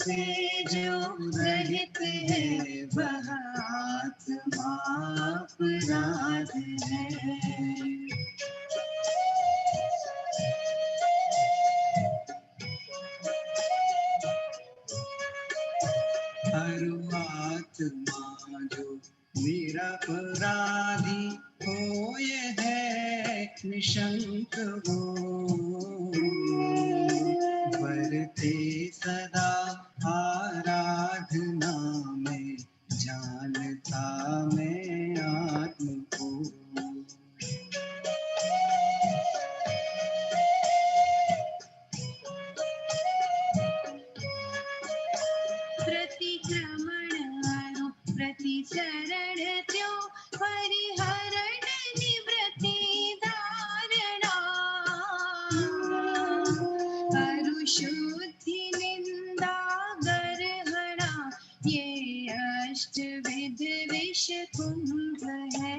से जो रहित है वह आत्मा अपराध है। हर आत्मा जो निरपराधी हो ये है निशंक हो, बरते सदा आराधना में जानता मैं आत्म को। प्रतिक्रमण प्रतिचरण त्यों परिहरण निवृत्ति धारणा, अरुशुद्धि निंदा गर्हणा ये अष्टविध विष कुंभ है।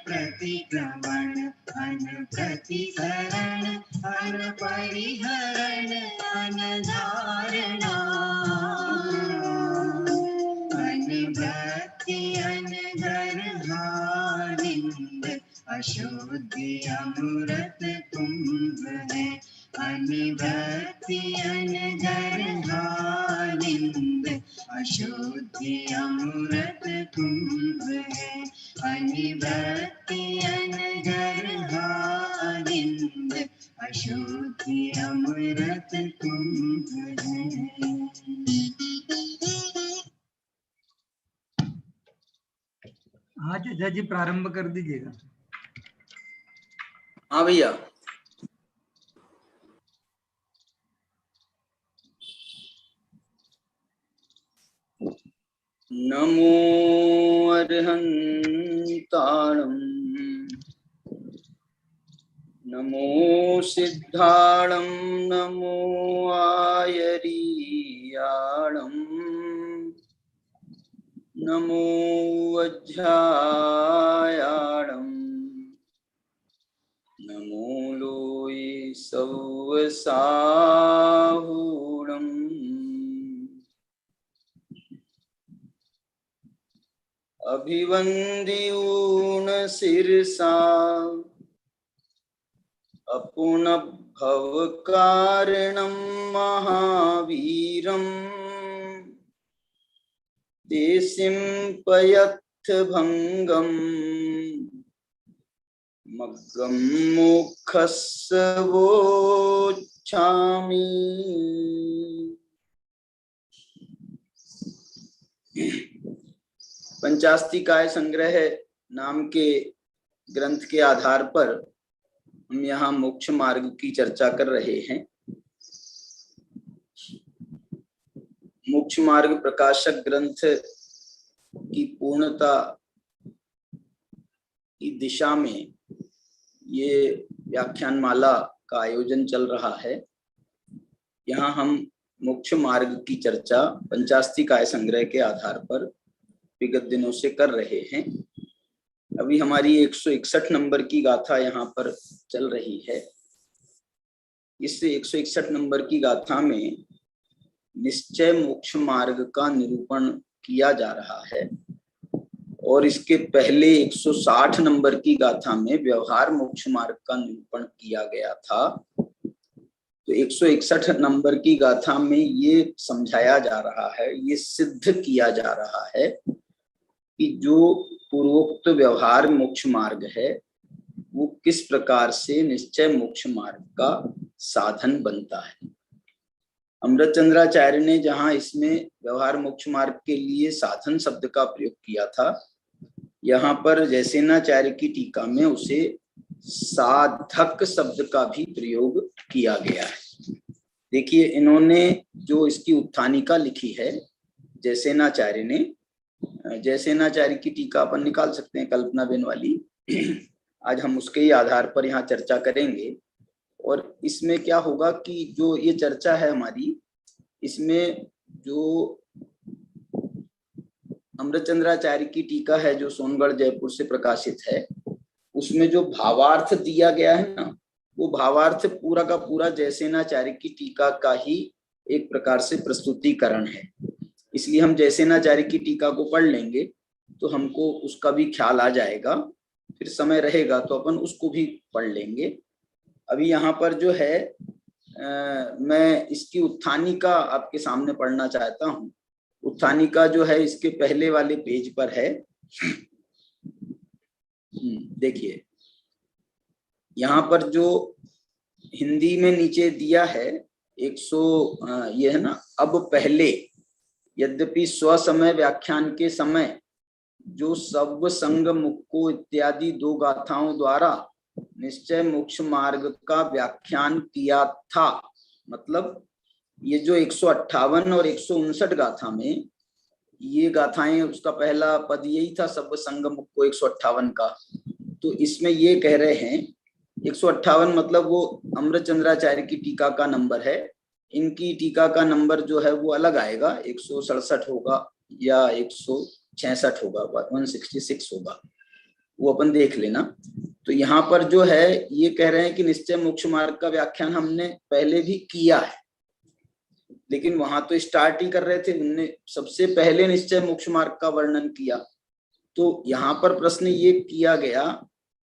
प्रतिक्रमण अन प्रतिसरण अन परिहरण अन धारणा, अनवृत्ति अन गर्हानिंद अशुद्धि अमृत कुंभ है। अनवृत्ति अन गर्हानिंद अशुद्धि अमृत कुंभ है। अनिवृत्ति अनगर्हानिंद अशुद्धि अमृत कुंभ है। हाँ जी प्रारंभ कर दीजिएगा। हाँ भैया। नमो अर्हन्ताणं नमो सिद्धाणं नमो आयरीयाणं नमो वज्रायाणं नमो लोये सवसाहूणम्। अभिवन्द्यून शिरसा अपुनभवकारणं महावीरं देशिं भंगं मग्गं मोक्षस्य वोच्छामि। पंचास्तिकाय संग्रह नाम के ग्रंथ के आधार पर हम यहाँ मोक्ष मार्ग की चर्चा कर रहे हैं। मोक्ष मार्ग प्रकाशक ग्रंथ की पूर्णता की दिशा में ये व्याख्यान माला का आयोजन चल रहा है। यहाँ हम मोक्ष मार्ग की चर्चा पंचास्तिकाय संग्रह के आधार पर विगत दिनों से कर रहे हैं। अभी हमारी 161 नंबर की गाथा यहाँ पर चल रही है। इस 161 नंबर की गाथा में निश्चय मोक्ष मार्ग का निरूपण किया जा रहा है और इसके पहले 160 नंबर की गाथा में व्यवहार मोक्ष मार्ग का निरूपण किया गया था। तो 161 नंबर की गाथा में ये समझाया जा रहा है, ये सिद्ध किया जा रहा है कि जो पूर्वोक्त व्यवहार मोक्ष मार्ग है वो किस प्रकार से निश्चय मोक्ष मार्ग का साधन बनता है। अमृतचंद्राचार्य ने जहां इसमें व्यवहार मोक्ष मार्ग के लिए साधन शब्द का प्रयोग किया था, यहाँ पर जयसेनाचार्य की टीका में उसे साधक शब्द का भी प्रयोग किया गया है। देखिए इन्होंने जो इसकी उत्थानिका लिखी है जयसेनाचार्य ने, जयसेनाचार्य की टीका अपन निकाल सकते हैं कल्पना बेन वाली। आज हम उसके ही आधार पर यहाँ चर्चा करेंगे और इसमें क्या होगा कि जो ये चर्चा है हमारी, इसमें जो अमृतचंद्राचार्य की टीका है जो सोनगढ़ जयपुर से प्रकाशित है, उसमें जो भावार्थ दिया गया है ना, वो भावार्थ पूरा का पूरा जयसेनाचार्य की टीका का ही एक प्रकार से प्रस्तुतिकरण है। इसलिए हम जयसेनाचार्य की टीका को पढ़ लेंगे तो हमको उसका भी ख्याल आ जाएगा, फिर समय रहेगा तो अपन उसको भी पढ़ लेंगे। अभी यहाँ पर जो है मैं इसकी उत्थानिका आपके सामने पढ़ना चाहता हूँ। उत्थानिका जो है इसके पहले वाले पेज पर है। देखिए यहाँ पर जो हिंदी में नीचे दिया है 100 ये है ना, अब पहले यद्यपि स्वसमय व्याख्यान के समय जो सब संग मुक्को इत्यादि 2 गाथाओं द्वारा निश्चय मोक्ष मार्ग का व्याख्यान किया था, मतलब ये जो 158 और 159 गाथा में ये गाथाएं, उसका पहला पद यही था सब संग मुक्को 158 का। तो इसमें ये कह रहे हैं 158 मतलब वो अमृतचंद्राचार्य की टीका का नंबर है, इनकी टीका का नंबर जो है वो अलग आएगा, 167 होगा या 166 होगा, 166 होगा, वो अपन देख लेना। तो यहाँ पर जो है ये कह रहे हैं कि निश्चय मोक्ष मार्ग का व्याख्यान हमने पहले भी किया है, लेकिन वहां तो स्टार्ट ही कर रहे थे, उनने सबसे पहले निश्चय मोक्ष मार्ग का वर्णन किया। तो यहाँ पर प्रश्न ये किया गया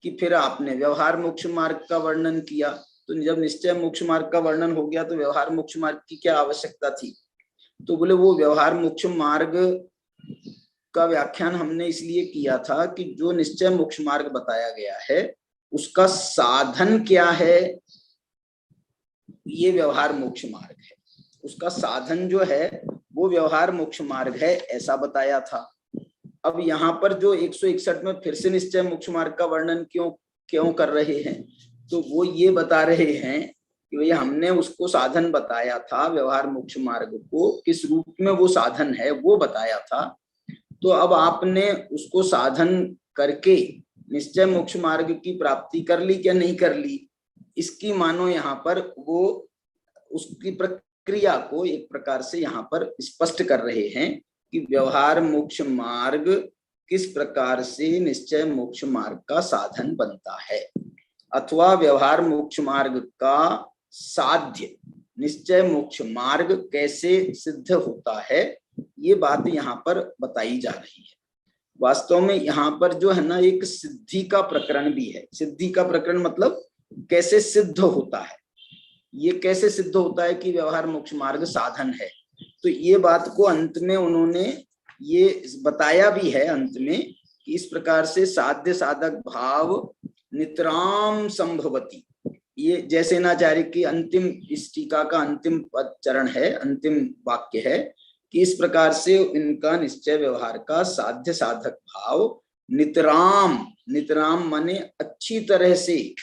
कि फिर आपने व्यवहार मोक्ष मार्ग का वर्णन किया, तो जब निश्चय मोक्ष मार्ग का वर्णन हो गया तो व्यवहार मोक्ष मार्ग की क्या आवश्यकता थी? तो बोले वो व्यवहार मोक्ष मार्ग का व्याख्यान हमने इसलिए किया था कि जो निश्चय मोक्ष मार्ग बताया गया है उसका साधन क्या है, ये व्यवहार मोक्ष मार्ग है, उसका साधन जो है वो व्यवहार मोक्ष मार्ग है, ऐसा बताया था। अब यहाँ पर जो 161 में फिर से निश्चय मोक्ष मार्ग का वर्णन क्यों कर रहे हैं, तो वो ये बता रहे हैं कि भैया हमने उसको साधन बताया था, व्यवहार मोक्ष मार्ग को किस रूप में वो साधन है वो बताया था। तो अब आपने उसको साधन करके निश्चय मोक्ष मार्ग की प्राप्ति कर ली क्या नहीं कर ली, इसकी मानो यहाँ पर वो उसकी प्रक्रिया को एक प्रकार से यहाँ पर स्पष्ट कर रहे हैं कि व्यवहार मोक्ष मार्ग किस प्रकार से निश्चय मोक्ष मार्ग का साधन बनता है, अथवा व्यवहार मोक्ष मार्ग का साध्य निश्चय मोक्ष मार्ग कैसे सिद्ध होता है, ये बात यहाँ पर बताई जा रही है। वास्तव में यहाँ पर जो है ना एक सिद्धि का प्रकरण भी है। सिद्धि का प्रकरण मतलब कैसे सिद्ध होता है, ये कैसे सिद्ध होता है कि व्यवहार मोक्ष मार्ग साधन है। तो ये बात को अंत में उन्होंने ये बताया भी है अंत में कि इस प्रकार से साध्य साधक भाव नितराम संभवती, ये जयसेनाचार्य की अंतिम इस टीका का अंतिम चरण है, अंतिम वाक्य है कि इस प्रकार से इनका निश्चय व्यवहार का साध्य साधक भाव नितराम, नितराम माने अच्छी तरह से,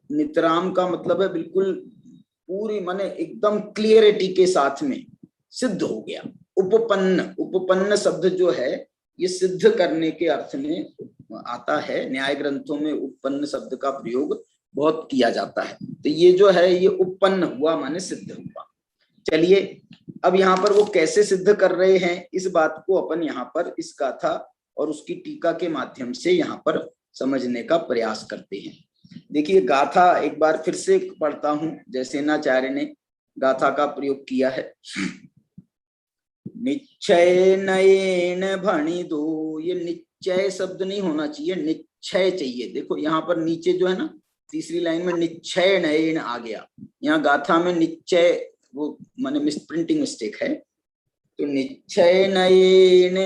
नितराम का मतलब है बिल्कुल पूरी माने एकदम क्लियरिटी के साथ में सिद्ध हो गया। उपपन्न, उपपन्न शब्द जो है ये सिद्ध करने के अर्थ में आता है, न्याय ग्रंथों में उपपन्न शब्द का प्रयोग बहुत किया जाता है। तो ये जो है ये उपपन्न हुआ माने सिद्ध हुआ। चलिए अब यहाँ पर वो कैसे सिद्ध कर रहे हैं इस बात को अपन यहाँ पर इस गाथा और उसकी टीका के माध्यम से यहाँ पर समझने का प्रयास करते हैं। देखिए गाथा एक बार फिर से पढ़ता हूं, जयसेनाचार्य ने गाथा का प्रयोग किया है। निश्चय नयन भणी दो, ये निश्चय शब्द नहीं होना चाहिए, निश्चय चाहिए। देखो यहाँ पर नीचे जो है ना तीसरी लाइन में निश्चय नयन आ गया, यहाँ गाथा में निश्चय वो माने मिसप्रिंटिंग मिस्टेक है। तो निश्चय नयन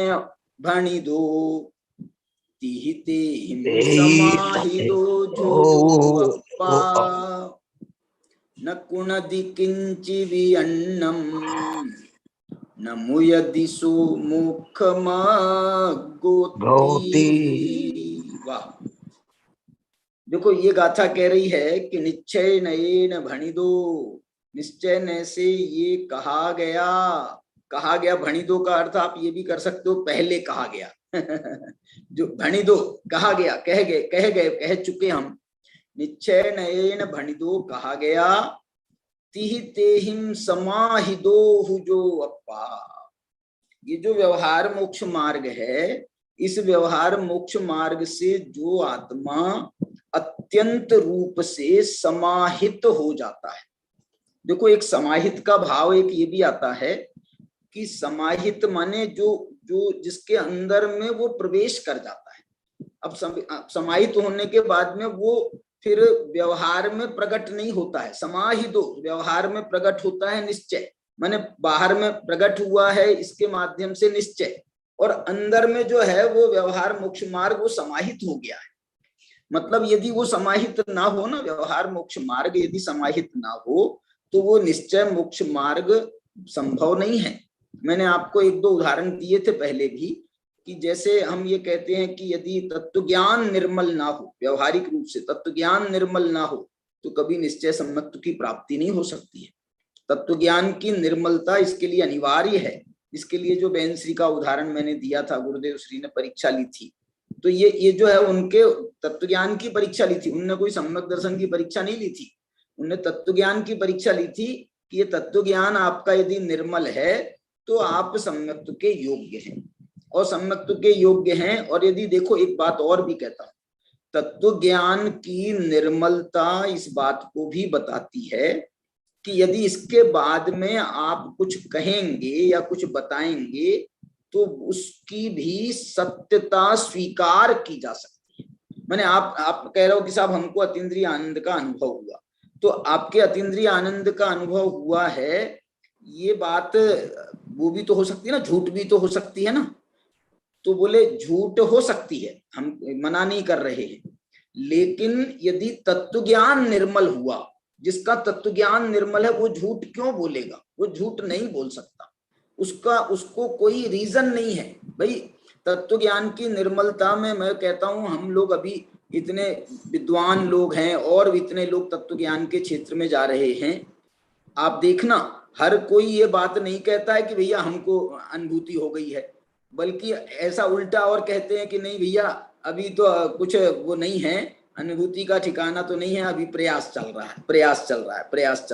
भणी दो तिहिते समाहिदो जो अप्पा न कुणदि किंचि विअन्नम न मुयदिसु मुखम गोति। वाह, देखो ये गाथा कह रही है कि निश्चय नयन भणी दो, निश्चय न से ये कहा गया। भणी दो का अर्थ आप ये भी कर सकते हो पहले कहा गया जो भणी दो कहा गया, कह चुके हम। निश्चय नयन भणी दो कहा गया, तिहि तेहिम समाहिदो जो अप्पा, ये जो व्यवहार मोक्ष मार्ग है, इस व्यवहार मोक्ष मार्ग से जो आत्मा अत्यंत रूप से समाहित हो जाता है। देखो, एक समाहित का भाव एक ये भी आता है कि समाहित माने जो जो जिसके अंदर में वो प्रवेश कर जाता है। अब समाहित होने के बाद में वो फिर व्यवहार में प्रकट नहीं होता है। समाहितो व्यवहार में प्रकट होता है निश्चय, माने बाहर में प्रकट हुआ है इसके माध्यम से निश्चय, और अंदर में जो है वो व्यवहार मोक्ष मार्ग वो समाहित हो गया है। मतलब यदि वो समाहित ना हो ना, व्यवहार मोक्ष मार्ग यदि समाहित ना हो तो वो निश्चय मोक्ष मार्ग संभव नहीं है। मैंने आपको एक दो उदाहरण दिए थे पहले भी, कि जैसे हम ये कहते हैं कि यदि तत्व ज्ञान निर्मल ना हो, व्यवहारिक रूप से तत्व ज्ञान निर्मल ना हो तो कभी निश्चय सम्यक्त्व की प्राप्ति नहीं हो सकती है। तत्व ज्ञान की निर्मलता इसके लिए अनिवार्य है। इसके लिए जो बहन श्री का उदाहरण मैंने दिया था, गुरुदेव श्री ने परीक्षा ली थी, तो ये जो है उनके तत्व ज्ञान की परीक्षा ली थी, उन्होंने कोई सम्यक दर्शन की परीक्षा नहीं ली थी, उन्होंने तत्व ज्ञान की परीक्षा ली थी कि ये तत्व ज्ञान आपका यदि निर्मल है तो आप सम्यक्त्व के योग्य हैं, और सम्यक्त्व के योग्य हैं। और यदि देखो, एक बात और भी कहता हूं, तत्व ज्ञान की निर्मलता इस बात को भी बताती है कि यदि इसके बाद में आप कुछ कहेंगे या कुछ बताएंगे तो उसकी भी सत्यता स्वीकार की जा सकती है। मैंने आप कह रहे हो कि साहब हमको अतीन्द्रिय आनंद का अनुभव हुआ, तो आपके अतीन्द्रिय आनंद का अनुभव हुआ है, ये बात वो भी तो हो सकती है ना, झूठ भी तो हो सकती है ना। तो बोले झूठ हो सकती है, हम मना नहीं कर रहे हैं, लेकिन यदि तत्व ज्ञान निर्मल हुआ, जिसका तत्व ज्ञान निर्मल है वो झूठ क्यों बोलेगा? वो झूठ नहीं बोल सकता, उसको कोई रीजन नहीं है भाई। तत्व ज्ञान की निर्मलता में मैं कहता हूं, हम लोग अभी इतने विद्वान लोग हैं और इतने लोग तत्व ज्ञान के क्षेत्र में जा रहे हैं, आप देखना हर कोई ये बात नहीं कहता है कि भैया हमको अनुभूति हो गई है, बल्कि ऐसा उल्टा और कहते हैं कि नहीं भैया अभी तो कुछ वो नहीं है, अनुभूति का ठिकाना तो नहीं है, अभी प्रयास चल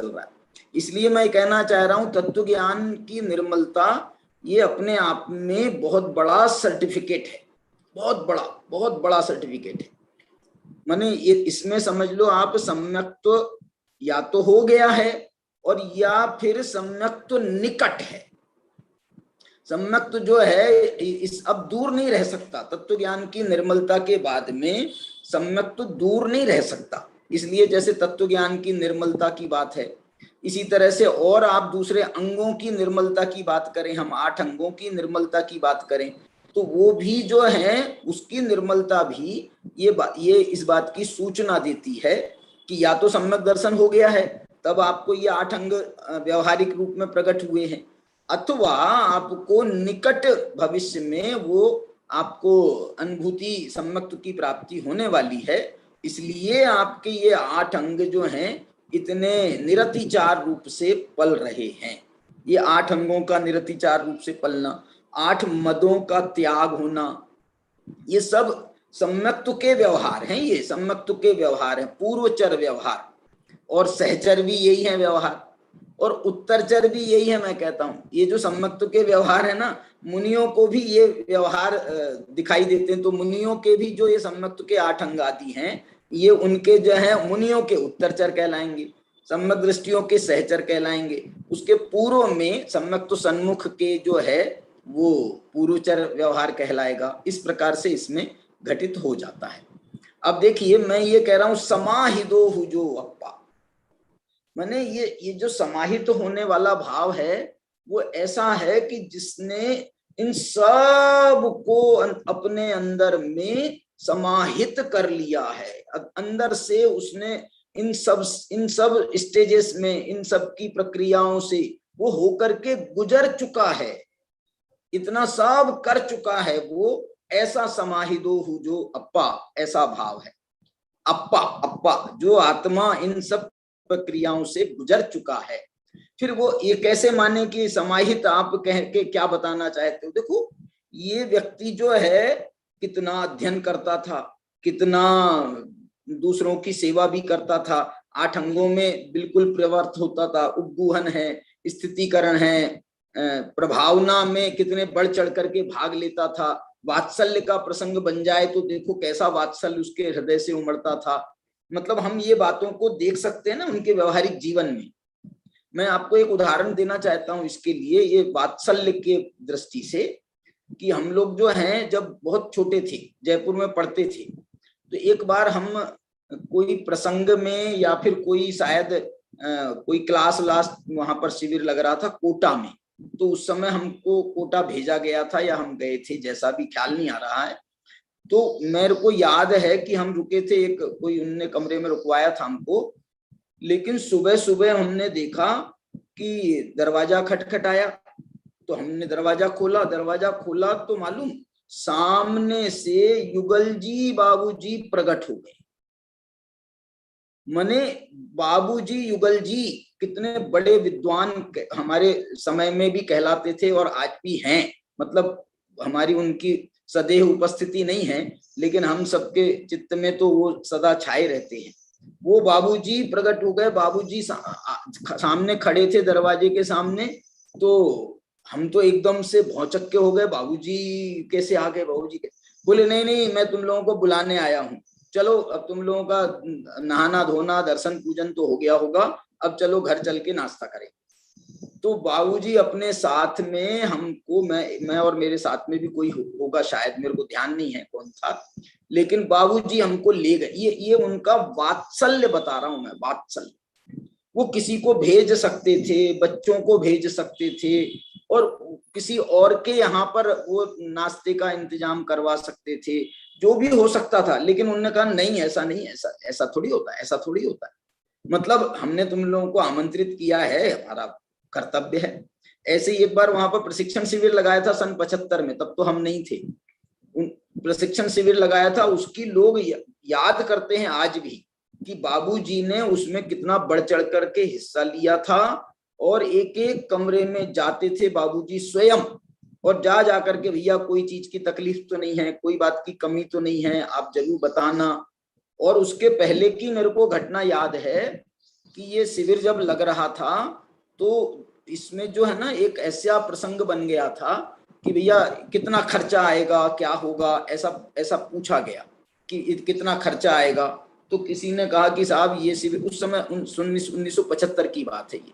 रहा है। इसलिए मैं कहना चाह रहा हूं, तत्व ज्ञान की निर्मलता ये अपने आप में बहुत बड़ा सर्टिफिकेट है, बहुत बड़ा सर्टिफिकेट है। माने ये इसमें समझ लो आप, सम्यक्त्व या तो हो गया है और या फिर सम्यक्त्व निकट है। सम्यक्त्व जो है इस अब दूर नहीं रह सकता, तत्व ज्ञान की निर्मलता के बाद में सम्यक्त्व दूर नहीं रह सकता। इसलिए जैसे तत्व ज्ञान की निर्मलता की बात है, इसी तरह से और आप दूसरे अंगों की निर्मलता की बात करें, हम 8 अंगों की निर्मलता की बात करें, तो वो भी जो है उसकी निर्मलता भी ये इस बात की सूचना देती है कि या तो सम्यक दर्शन हो गया है, तब आपको ये 8 अंग व्यवहारिक रूप में प्रकट हुए हैं, अथवा आपको निकट भविष्य में वो आपको अनुभूति सम्यक्त्व की प्राप्ति होने वाली है। इसलिए आपके ये 8 अंग जो हैं इतने निरतिचार रूप से पल रहे हैं। ये 8 अंगों का निरतिचार रूप से पलना, 8 मदों का त्याग होना, ये सब सम्यक्त्व के व्यवहार हैं। ये सम्यक्त्व के व्यवहार हैं, पूर्वचर व्यवहार, और सहचर भी यही है व्यवहार, और उत्तरचर भी यही है। मैं कहता हूं ये जो सम्यक्त्व के व्यवहार है ना, मुनियों को भी ये व्यवहार दिखाई देते हैं, तो मुनियों के भी जो ये सम्यक्त्व के 8 अंग आदि हैं, ये उनके जो है मुनियों के उत्तरचर कहलाएंगे, सम्यक दृष्टियों के सहचर कहलाएंगे। उसके पूर्व में सम्यक्त्व सन्मुख के जो है वो पूर्वचर व्यवहार कहलाएगा। इस प्रकार से इसमें घटित हो जाता है। अब देखिए, मैं ये कह रहा हूं समाहितो हुजो अप्पा, माने ये जो समाहित होने वाला भाव है वो ऐसा है कि जिसने इन सब को अपने अंदर में समाहित कर लिया है, अंदर से उसने इन सब स्टेजेस में, इन सब की प्रक्रियाओं से वो होकर के गुजर चुका है, इतना सब कर चुका है वो, ऐसा समाहितो हुजो अप्पा, ऐसा भाव है। अप्पा जो आत्मा इन सब प्रक्रियाओं से गुजर चुका है। फिर वो ये कैसे माने कि समाहित आप कह के क्या बताना चाहते हो? देखो, ये व्यक्ति जो है कितना अध्ययन करता था, कितना दूसरों की सेवा भी करता था, 8 अंगों में बिल्कुल प्रवृत्त होता था, उपगूहन है, स्थितिकरण है, प्रभावना में कितने बढ़ चढ़ करके भाग लेता था। वात्सल्य का प्रसंग बन जाए तो देखो कैसा वात्सल्य उसके हृदय से उमड़ता था। मतलब हम ये बातों को देख सकते हैं ना उनके व्यवहारिक जीवन में। मैं आपको एक उदाहरण देना चाहता हूं इसके लिए, ये वात्सल्य के दृष्टि से, कि हम लोग जो हैं जब बहुत छोटे थे, जयपुर में पढ़ते थे, तो एक बार हम कोई प्रसंग में या फिर कोई शायद कोई क्लास व्लास वहां पर शिविर लग रहा था कोटा में, तो उस समय हमको कोटा भेजा गया था या हम गए थे, जैसा भी ख्याल नहीं आ रहा है। तो मेरे को याद है कि हम रुके थे, एक कोई उनने कमरे में रुकवाया था हमको, लेकिन सुबह सुबह हमने देखा कि दरवाजा खटखटाया, तो हमने दरवाजा खोला तो मालूम सामने से युगल जी बाबूजी प्रकट हो गए। मने बाबूजी युगल जी कितने बड़े विद्वान हमारे समय में भी कहलाते थे और आज भी हैं। मतलब हमारी उनकी सदैव उपस्थिति नहीं है, लेकिन हम सबके चित्त में तो वो सदा छाए रहते हैं। वो बाबूजी प्रकट हो गए, बाबूजी सामने खड़े थे दरवाजे के सामने। तो हम तो एकदम से भौचक्के के हो गए, बाबूजी कैसे आ गए बाबूजी के। बोले नहीं नहीं, मैं तुम लोगों को बुलाने आया हूँ, चलो अब तुम लोगों का नहाना धोना दर्शन पूजन तो हो गया होगा, अब चलो घर चल के नाश्ता करें। तो बाबूजी अपने साथ में हमको, मैं और मेरे साथ में भी कोई होगा शायद, मेरे को ध्यान नहीं है कौन था, लेकिन बाबूजी हमको ले गए। ये उनका वात्सल्य बता रहा हूं मैं, वात्सल्य। वो किसी को भेज सकते थे, बच्चों को भेज सकते थे और किसी और के यहाँ पर वो नाश्ते का इंतजाम करवा सकते थे, जो भी हो सकता था। लेकिन उन्होंने कहा नहीं, ऐसा नहीं, ऐसा थोड़ी होता है, ऐसा थोड़ी होता है। मतलब हमने तुम लोगों को आमंत्रित किया है, हमारा कर्तव्य है। ऐसे ही एक बार वहां पर प्रशिक्षण शिविर लगाया था सन 75 में, तब तो हम नहीं थे। प्रशिक्षण शिविर लगाया था, उसकी लोग याद करते हैं आज भी कि बाबूजी ने उसमें कितना बढ़ चढ़ करके हिस्सा लिया था और एक एक कमरे में जाते थे बाबूजी स्वयं, और जा करके भैया कोई चीज की तकलीफ तो नहीं है, कोई बात की कमी तो नहीं है, आप जरूर बताना। और उसके पहले की मेरे को घटना याद है कि ये शिविर जब लग रहा था तो इसमें जो है ना एक ऐसा प्रसंग बन गया था कि भैया कितना खर्चा आएगा, क्या होगा, ऐसा पूछा गया कि कितना खर्चा आएगा। तो किसी ने कहा कि साहब ये शिविर, उस समय 1975 की बात है ये,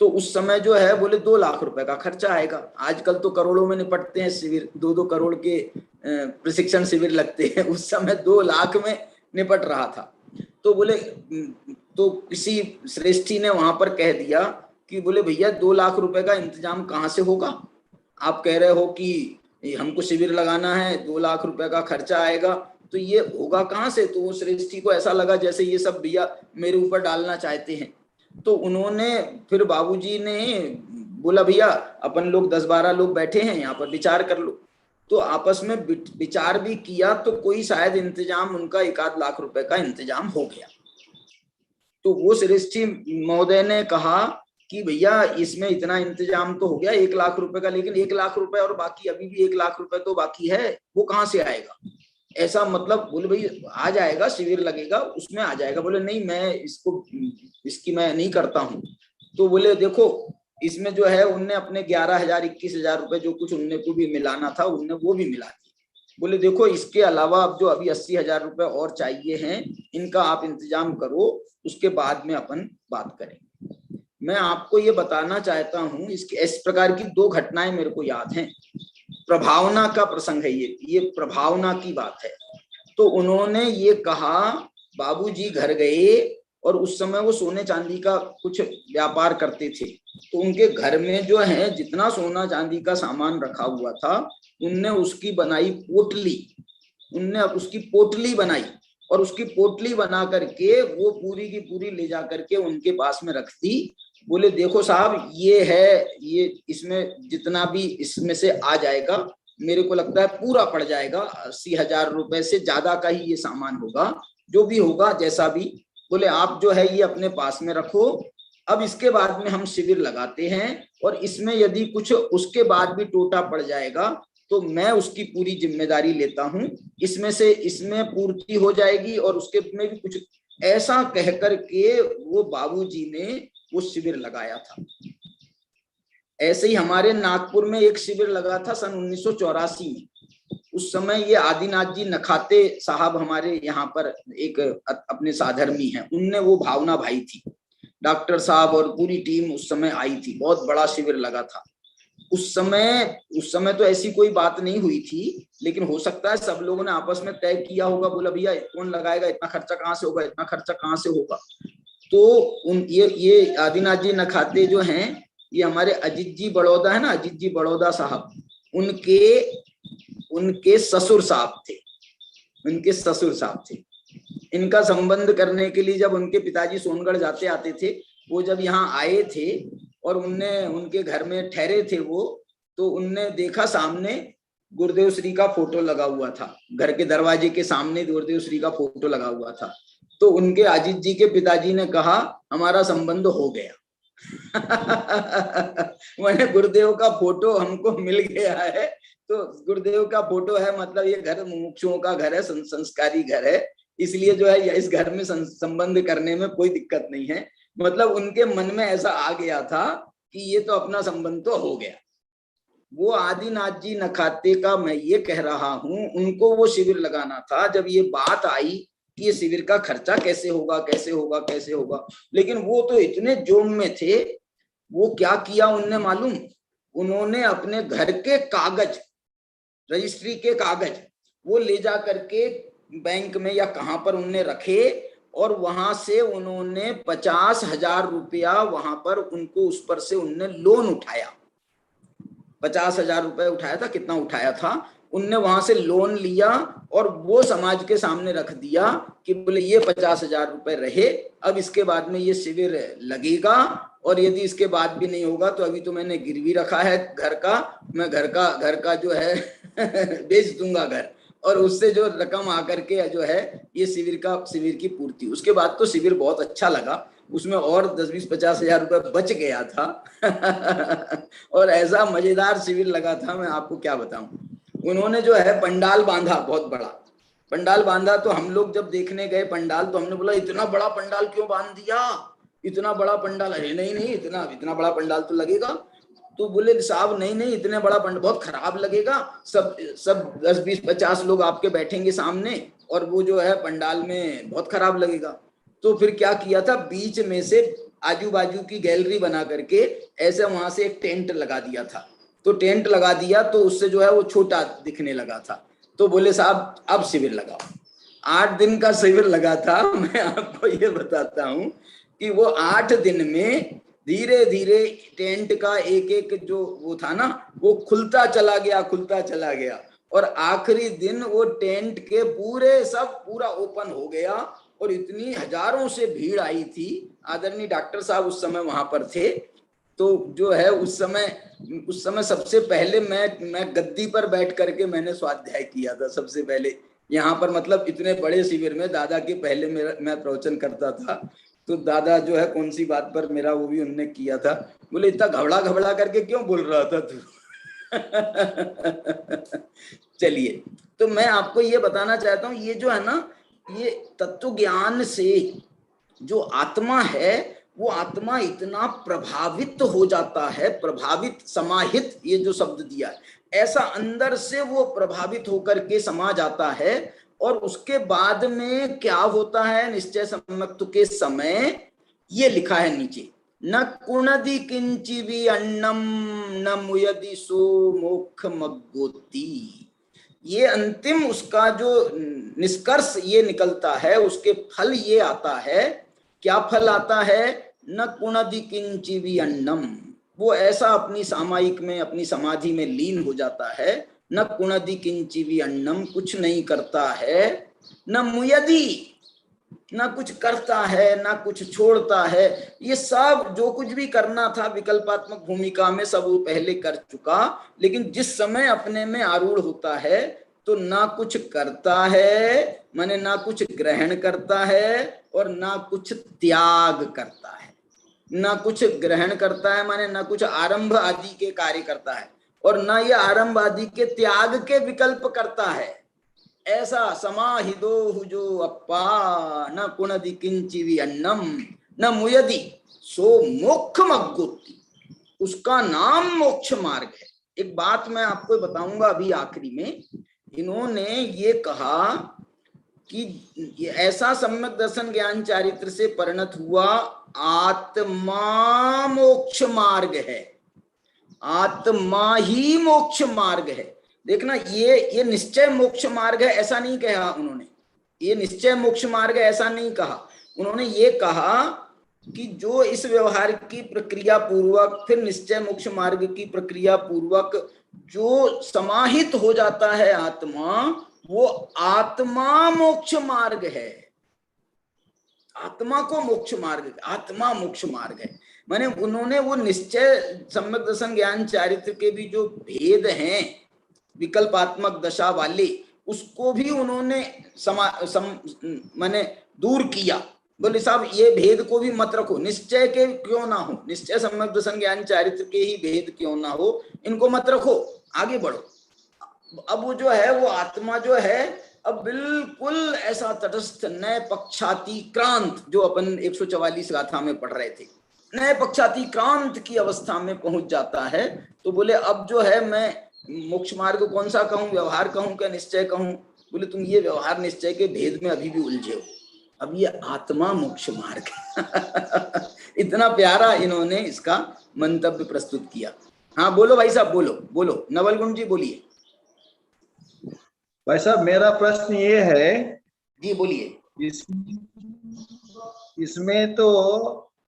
तो उस समय जो है बोले 2 लाख रुपए का खर्चा आएगा। आजकल तो करोड़ों में निपटते हैं शिविर, 2-2 करोड़ के प्रशिक्षण शिविर लगते हैं, उस समय 2 लाख में निपट रहा था। तो बोले, तो किसी श्रेष्ठी ने वहां पर कह दिया कि बोले भैया 2 लाख रुपए का इंतजाम कहाँ से होगा, आप कह रहे हो कि हमको शिविर लगाना है, 2 लाख रुपए का खर्चा आएगा, तो ये होगा कहाँ से। तो वो श्रेष्ठी को ऐसा लगा जैसे ये सब भैया मेरे ऊपर डालना चाहते हैं। तो उन्होंने फिर बाबूजी ने बोला भैया अपन लोग 10-12 लोग बैठे हैं यहाँ पर, विचार कर लो। तो आपस में विचार भी किया, तो कोई शायद इंतजाम उनका 1-8 लाख रुपए का इंतजाम हो गया। तो वो श्रेष्ठी महोदय ने कहा कि भैया इसमें इतना इंतजाम तो हो गया 1 लाख रुपए का, लेकिन 1 लाख रुपए और बाकी अभी भी 1 लाख रुपए तो बाकी है, वो कहाँ से आएगा। ऐसा मतलब, बोले भाई आ जाएगा, शिविर लगेगा उसमें आ जाएगा। बोले नहीं, मैं इसकी मैं नहीं करता हूँ। तो बोले देखो इसमें जो है उनने अपने 11,000-21,000 रुपए जो कुछ उनने को भी मिलाना था, उनने वो भी मिला दिए। बोले देखो इसके अलावा अब जो अभी 80,000 रुपए और चाहिए हैं, इनका आप इंतजाम करो, उसके बाद में अपन बात करेंगे। मैं आपको ये बताना चाहता हूँ, इसकी इस प्रकार की 2 घटनाएं मेरे को याद हैं। प्रभावना का प्रसंग है ये प्रभावना की बात है। तो उन्होंने ये कहा, बाबूजी घर गए और उस समय वो सोने चांदी का कुछ व्यापार करते थे, तो उनके घर में जो है जितना सोना चांदी का सामान रखा हुआ था, उनने उसकी बनाई पोटली, उनने उसकी पोटली बनाई और उसकी पोटली बना करके वो पूरी की पूरी ले जा करके उनके पास में रख दी। बोले देखो साहब ये है, ये इसमें जितना भी इसमें से आ जाएगा, मेरे को लगता है पूरा पड़ जाएगा, 80,000 रुपए से ज्यादा का ही ये सामान होगा, जो भी होगा जैसा भी। बोले आप जो है ये अपने पास में रखो, अब इसके बाद में हम शिविर लगाते हैं और इसमें यदि कुछ उसके बाद भी टोटा पड़ जाएगा तो मैं उसकी पूरी जिम्मेदारी लेता हूं, इसमें से इसमें पूर्ति हो जाएगी और उसके में भी कुछ, ऐसा कह करके वो बाबूजी ने वो शिविर लगाया था। ऐसे ही हमारे नागपुर में एक शिविर लगा था सन 1984 में। उस समय ये आदिनाथ जी नखाते साहब हमारे यहाँ पर एक अपने साधर्मी हैं, उनने वो भावना भाई थी, डॉक्टर साहब और पूरी टीम उस समय आई थी, बहुत बड़ा शिविर लगा था। उस समय तो ऐसी कोई बात नहीं हुई थी, लेकिन हो सकता है सब लोगों ने आपस में तय किया होगा, बोला भैया कौन लगाएगा, इतना खर्चा कहाँ से होगा, इतना खर्चा कहाँ से होगा। तो ये आदिनाथ जी नखाते जो हैं, ये हमारे अजीत जी बड़ौदा है ना, अजीत जी बड़ौदा साहब, उनके ससुर साहब थे, उनके ससुर साहब थे। इनका संबंध करने के लिए जब उनके पिताजी सोनगढ़ जाते आते थे, वो जब यहाँ आए थे और उनके घर में ठहरे थे वो, तो उनने देखा सामने गुरुदेव श्री का फोटो लगा हुआ था, घर के दरवाजे के सामने गुरुदेव श्री का फोटो लगा हुआ था। तो उनके अजीत जी के पिताजी ने कहा हमारा संबंध हो गया। मैंने गुरुदेव का फोटो हमको मिल गया है, तो गुरुदेव का फोटो है मतलब ये घर मुमुक्षुओं का घर है, संस्कारी घर है, इसलिए जो है इस घर में संबंध करने में कोई दिक्कत नहीं है। मतलब उनके मन में ऐसा आ गया था कि ये तो अपना संबंध तो हो गया। वो आदिनाथ जी नखाते का मैं ये कह रहा हूं, उनको वो शिविर लगाना था। जब ये बात आई कि ये शिविर का खर्चा कैसे होगा कैसे होगा कैसे होगा, लेकिन वो तो इतने जोम में थे, वो क्या किया उनने मालूम, उन्होंने अपने घर के कागज, रजिस्ट्री के कागज वो ले जा करके बैंक में या कहां पर उनने रखे, और वहां से उन्होंने 50,000 रुपया वहां पर उनको उस पर से उनने लोन उठाया। 50,000 रुपए उठाया था, कितना उठाया था उनने, वहां से लोन लिया और वो समाज के सामने रख दिया कि बोले ये 50,000 रुपए रहे, अब इसके बाद में ये शिविर लगेगा, और यदि इसके बाद भी नहीं होगा तो अभी तो मैंने गिरवी रखा है घर का, मैं घर का जो है बेच दूंगा घर, और उससे जो रकम आकर के जो है ये शिविर की पूर्ति। उसके बाद तो शिविर बहुत अच्छा लगा, उसमें और 10-20-50,000 रुपए बच गया था। और ऐसा मजेदार शिविर लगा था, मैं आपको क्या बताऊं। उन्होंने जो है पंडाल बांधा, बहुत बड़ा पंडाल बांधा। तो हम लोग जब देखने गए पंडाल, तो हमने बोला इतना बड़ा पंडाल क्यों बांध दिया, इतना बड़ा पंडाल। अरे नहीं इतना बड़ा पंडाल तो लगेगा। तो बोले साहब नहीं इतने बड़ा पंडाल बहुत खराब लगेगा, सब 10-20-50 लोग आपके बैठेंगे सामने, और वो जो है पंडाल में बहुत खराब लगेगा। तो फिर क्या किया था, बीच में से आजू बाजू की गैलरी बना करके ऐसे वहां से एक टेंट लगा दिया था। तो टेंट लगा दिया तो उससे जो है वो छोटा दिखने लगा था। तो बोले साहब अब शिविर लगाओ। 8 दिन का शिविर लगा था। मैं आपको ये बताता हूँ कि वो 8 दिन में धीरे धीरे टेंट का एक एक जो वो था ना, वो खुलता चला गया, और आखिरी दिन वो टेंट के पूरा ओपन हो गया, और इतनी हजारों से भीड़ आई थी। आदरणीय डॉक्टर साहब उस समय वहां पर थे। तो जो है उस समय सबसे पहले मैं गद्दी पर बैठ करके मैंने स्वाध्याय किया था सबसे पहले यहाँ पर। मतलब इतने बड़े शिविर में दादा के पहले मैं प्रवचन करता था। तो दादा जो है कौन सी बात पर मेरा वो भी उनने किया था। बोले इतना घबरा करके क्यों बोल रहा था तू। चलिए, तो मैं आपको ये बताना चाहता हूँ, ये जो है ना, ये तत्व ज्ञान से जो आत्मा है, वो आत्मा इतना प्रभावित हो जाता है, प्रभावित समाहित ये जो शब्द दिया है, ऐसा अंदर से वो प्रभावित होकर के समा जाता है। और उसके बाद में क्या होता है, निश्चय सम्यक्तु के समय ये लिखा है नीचे, न कुणदि किंचि भी अन्नम न मुयदि सो मोक्ष मग्गोती। ये अंतिम उसका जो निष्कर्ष ये निकलता है, उसके फल ये आता है। क्या फल आता है, न कुणदि किंचि भी अन्नम, वो ऐसा अपनी सामायिक में अपनी समाधि में लीन हो जाता है। न कुणदि किंचि भी अन्नम, कुछ नहीं करता है। न मुयदि, ना कुछ करता है ना कुछ छोड़ता है। ये सब जो कुछ भी करना था विकल्पात्मक भूमिका में सब वो पहले कर चुका, लेकिन जिस समय अपने में आरूढ़ होता है तो ना कुछ करता है, माने ना कुछ ग्रहण करता है और ना कुछ त्याग करता है। ना कुछ ग्रहण करता है माने ना कुछ आरंभ आदि के कार्य करता है, और ना ये आरंभ आदि के त्याग के विकल्प करता है। ऐसा समाहिदो जो अप्पा न कुणदि किंचि भी अन्नम न मुयदि सो मोक्ष मग्गोति। उसका नाम मोक्ष मार्ग है। एक बात मैं आपको बताऊंगा अभी आखिरी में, इन्होंने ये कहा कि ऐसा सम्यक दर्शन ज्ञान चारित्र से परिणत हुआ आत्मा मोक्ष मार्ग है, आत्मा ही मोक्ष मार्ग है। देखना, ये निश्चय मोक्ष मार्ग है ऐसा नहीं कहा उन्होंने, ये निश्चय मोक्ष मार्ग है ऐसा नहीं कहा उन्होंने। ये कहा कि जो इस व्यवहार की प्रक्रिया पूर्वक फिर निश्चय मोक्ष मार्ग की प्रक्रिया पूर्वक जो समाहित हो जाता है आत्मा, वो आत्मा मोक्ष मार्ग है। आत्मा को मोक्ष मार्ग, आत्मा मोक्ष मार्ग है। माने उन्होंने वो निश्चय सम्यक दर्शन ज्ञान चारित्र के भी जो भेद हैं विकल्पात्मक दशा वाले, उसको भी उन्होंने माने दूर किया। बोले साहब ये भेद को भी मत रखो, निश्चय के क्यों ना हो, निश्चय सम्यक दर्शन ज्ञान चारित्र के ही भेद क्यों ना हो, इनको मत रखो, आगे बढ़ो। अब वो जो है वो आत्मा जो है अब बिल्कुल ऐसा तटस्थ नए पक्षातिक्रांत, जो अपन 144 गाथा में पढ़ रहे थे, नए पक्षातिक्रांत की अवस्था में पहुंच जाता है। तो बोले अब जो है मैं मोक्ष मार्ग कौन सा कहूं, व्यवहार कहूं क्या निश्चय कहूं? बोले तुम ये व्यवहार निश्चय के भेद में अभी भी उलझे हो, अब ये आत्मा मोक्ष मार्ग इतना प्यारा इन्होंने इसका मंतव्य प्रस्तुत किया। हाँ बोलो भाई साहब, बोलो बोलो, नवल गुण जी बोलिए। भाई साहब मेरा प्रश्न ये है जी बोलिए। इसमें तो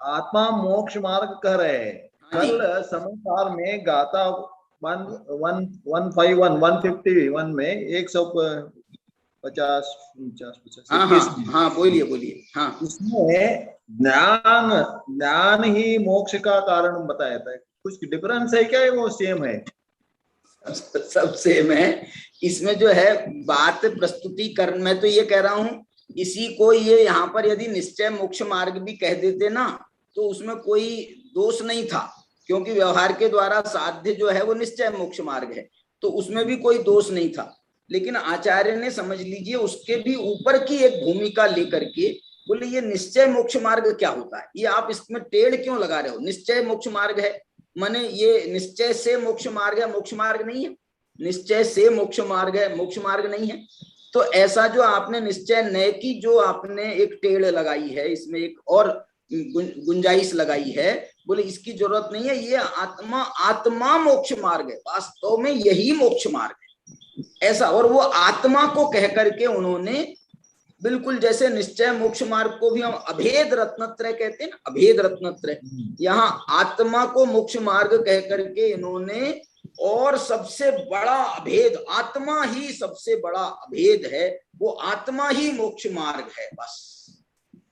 आत्मा मोक्ष मार्ग कह रहे हैं। कल समाचार में गाथा 151 में 150 हाँ बोलिए बोलिए। हाँ इसमें ज्ञान ही मोक्ष का कारण बताया था, कुछ डिफरेंस है क्या, वो सेम है? सब सेम है। इसमें जो है बात प्रस्तुति कर, मैं तो ये कह रहा हूं इसी को ये यहाँ पर यदि निश्चय मोक्ष मार्ग भी कह देते ना तो उसमें कोई दोष नहीं था, क्योंकि व्यवहार के द्वारा साध्य जो है वो निश्चय मोक्ष मार्ग है, तो उसमें भी कोई दोष नहीं था। लेकिन आचार्य ने समझ लीजिए उसके भी ऊपर की एक भूमिका लेकर के बोले ये निश्चय मोक्ष मार्ग क्या होता है, ये आप इसमें टेढ़ क्यों लगा रहे हो? निश्चय मोक्ष मार्ग है माने ये निश्चय से मोक्ष मार्ग है, मोक्ष मार्ग नहीं है। निश्चय से मोक्ष मार्ग है, मोक्ष मार्ग नहीं है। तो ऐसा जो आपने निश्चय नय की जो आपने एक टेढ़ लगाई है, इसमें एक और गुंजाइश लगाई है, बोले इसकी जरूरत नहीं है। ये आत्मा मोक्ष मार्ग है, वास्तव में यही मोक्ष मार्ग है ऐसा। और वो आत्मा को कह करके उन्होंने बिल्कुल जैसे निश्चय मोक्ष मार्ग को भी हम अभेद रत्नत्रय कहते हैं ना, अभेद रत्नत्रय, यहाँ आत्मा को मोक्ष मार्ग कह करके इन्होंने और सबसे बड़ा अभेद, आत्मा ही सबसे बड़ा अभेद है, वो आत्मा ही मोक्ष मार्ग है। बस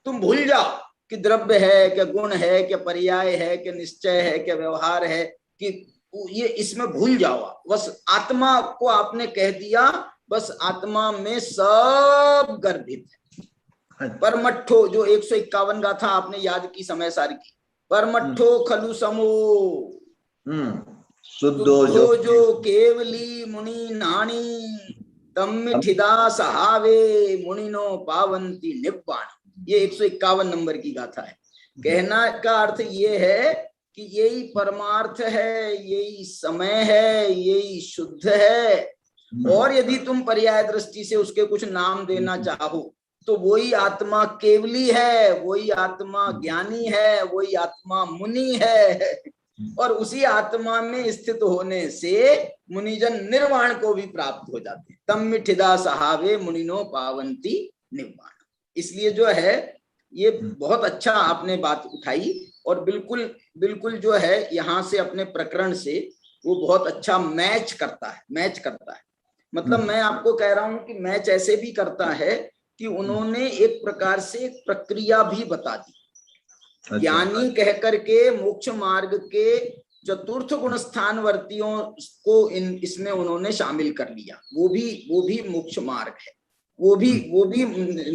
तुम भूल जाओ कि द्रव्य है क्या, गुण है क्या, पर्याय है क्या, निश्चय है क्या, व्यवहार है कि ये, इसमें भूल जाओ। बस आत्मा को आपने कह दिया, बस आत्मा में सब गर्भित है। परमट्ठो जो 151 गाथा आपने याद की समय सार की, परमट्ठो खलु समो शुद्धो जो केवली मुनि नानी तम्मिठिदा सहावे मुनिनो पावंती निब्बाणी। ये 151 नंबर की गाथा है। कहना का अर्थ ये है कि यही परमार्थ है, यही समय है, यही शुद्ध है। और यदि तुम पर्याय दृष्टि से उसके कुछ नाम देना चाहो तो वही आत्मा केवली है, वही आत्मा ज्ञानी है, वही आत्मा मुनि है। और उसी आत्मा में स्थित होने से मुनिजन निर्वाण को भी प्राप्त हो जाते हैं। तम मिठिदा सहावे मुनिनो पावंती निर्वाण। इसलिए जो है ये बहुत अच्छा आपने बात उठाई और बिल्कुल बिल्कुल जो है यहाँ से अपने प्रकरण से वो बहुत अच्छा मैच करता है। मतलब मैं आपको कह रहा हूं कि मैच ऐसे भी करता है कि उन्होंने एक प्रकार से एक प्रक्रिया भी बता दी। ज्ञानी कह करके मोक्ष मार्ग के चतुर्थ गुण स्थानवर्तियों को इसमें उन्होंने शामिल कर लिया। वो भी मोक्ष मार्ग है, वो भी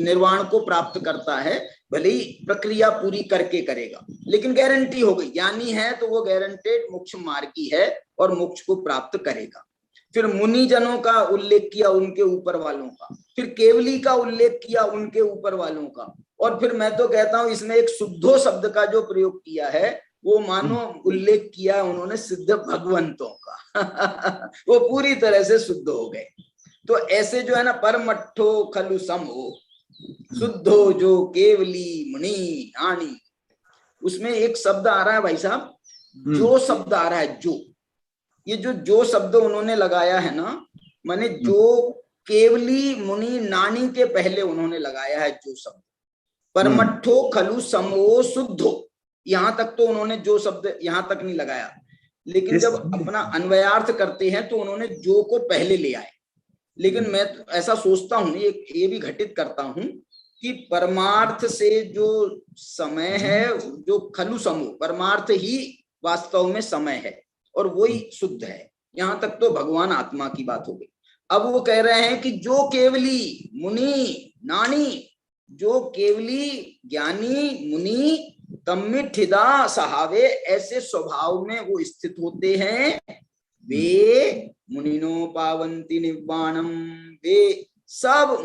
निर्वाण को प्राप्त करता है, भले ही प्रक्रिया पूरी करके करेगा, लेकिन गारंटी हो गई। ज्ञानी है तो वो गारंटेड मोक्ष मार्गी है और मोक्ष को प्राप्त करेगा। फिर मुनि जनों का उल्लेख किया, उनके ऊपर वालों का, फिर केवली का उल्लेख किया, उनके ऊपर वालों का, और फिर मैं तो कहता हूं इसमें एक शुद्धो शब्द का जो प्रयोग किया है वो मानो उल्लेख किया उन्होंने सिद्ध भगवंतों का वो पूरी तरह से शुद्ध हो गए। तो ऐसे जो है ना, परमट्ठो खलु समो शुद्धो जो केवली मुनि आनी, उसमें एक शब्द आ रहा है भाई साहब, जो शब्द आ रहा है, जो ये जो शब्द उन्होंने लगाया है ना, माने जो केवली मुनि नानी के पहले उन्होंने लगाया है जो शब्द, परमट्ठो खलु समो शुद्धो, यहां तक तो उन्होंने जो शब्द यहां तक नहीं लगाया, लेकिन जब अपना अन्वयार्थ करते हैं तो उन्होंने जो को पहले ले आए। लेकिन मैं ऐसा सोचता हूं, ये भी घटित करता हूं कि परमार्थ से जो समय है, जो खलु समो, परमार्थ ही वास्तव में समय है और वही शुद्ध है। यहां तक तो भगवान आत्मा की बात हो गई। अब वो कह रहे हैं कि जो केवली मुनि नानी, जो केवली ज्ञानी मुनि तम्मिठिदा सहावे, ऐसे स्वभाव में वो स्थित होते हैं, वे मुनिनो पावंती निर्वाणम, वे सब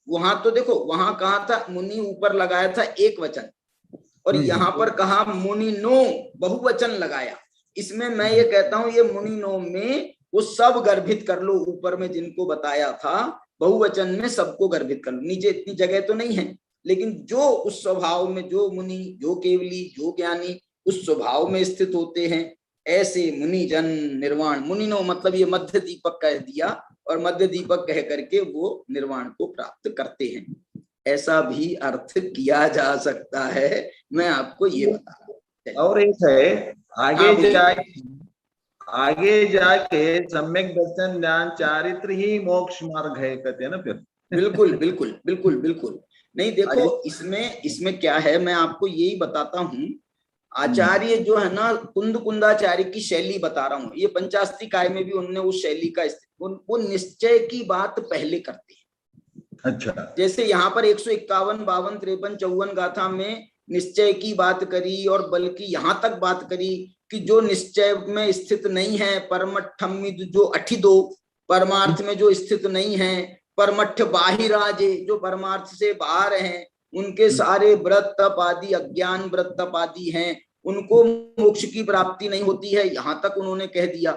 वहां तो देखो, वहां कहा था मुनि ऊपर लगाया था एक वचन, और यहाँ पर कहा मुनिनो बहुवचन लगाया। इसमें मैं ये कहता हूं, ये मुनिनो में वो सब गर्भित कर लो, ऊपर में जिनको बताया था बहुवचन में सबको गर्भित कर लो, नीचे इतनी जगह तो नहीं है, लेकिन जो उस स्वभाव में, जो मुनि, जो केवली, जो ज्ञानी उस स्वभाव में स्थित होते हैं, ऐसे मुनि जन निर्वाण, मुनिनो मतलब ये मध्य दीपक कह दिया, और मध्य दीपक कह करके वो निर्वाण को प्राप्त करते हैं, ऐसा भी अर्थ किया जा सकता है। मैं आपको ये बता रहा हूं। और एक है, आगे जाके सम्यक दर्शन ज्ञान चारित्र ही मोक्ष मार्ग है, कहते हैं ना फिर। बिल्कुल बिल्कुल बिल्कुल बिल्कुल। नहीं देखो, इसमें क्या है, मैं आपको यही बताता हूँ। आचार्य जो है ना, कुंदाचार्य की शैली बता रहा हूँ, ये पंचास्तिकाय में भी उनने उस शैली का वो निश्चय की बात पहले करते हैं। अच्छा, जैसे यहाँ पर 151, 52, 53, 54 गाथा में निश्चय की बात करी, और बल्कि यहाँ तक बात करी कि जो निश्चय में स्थित नहीं है, परमठ्ठमिद जो अठिदो, परमार्थ में जो स्थित नहीं है, परमठ बाहिराजे जो परमार्थ से बाहर हैं, उनके सारे व्रत तप आदि अज्ञान व्रत तप आदि हैं, उनको मोक्ष की प्राप्ति नहीं होती है, यहाँ तक उन्होंने कह दिया।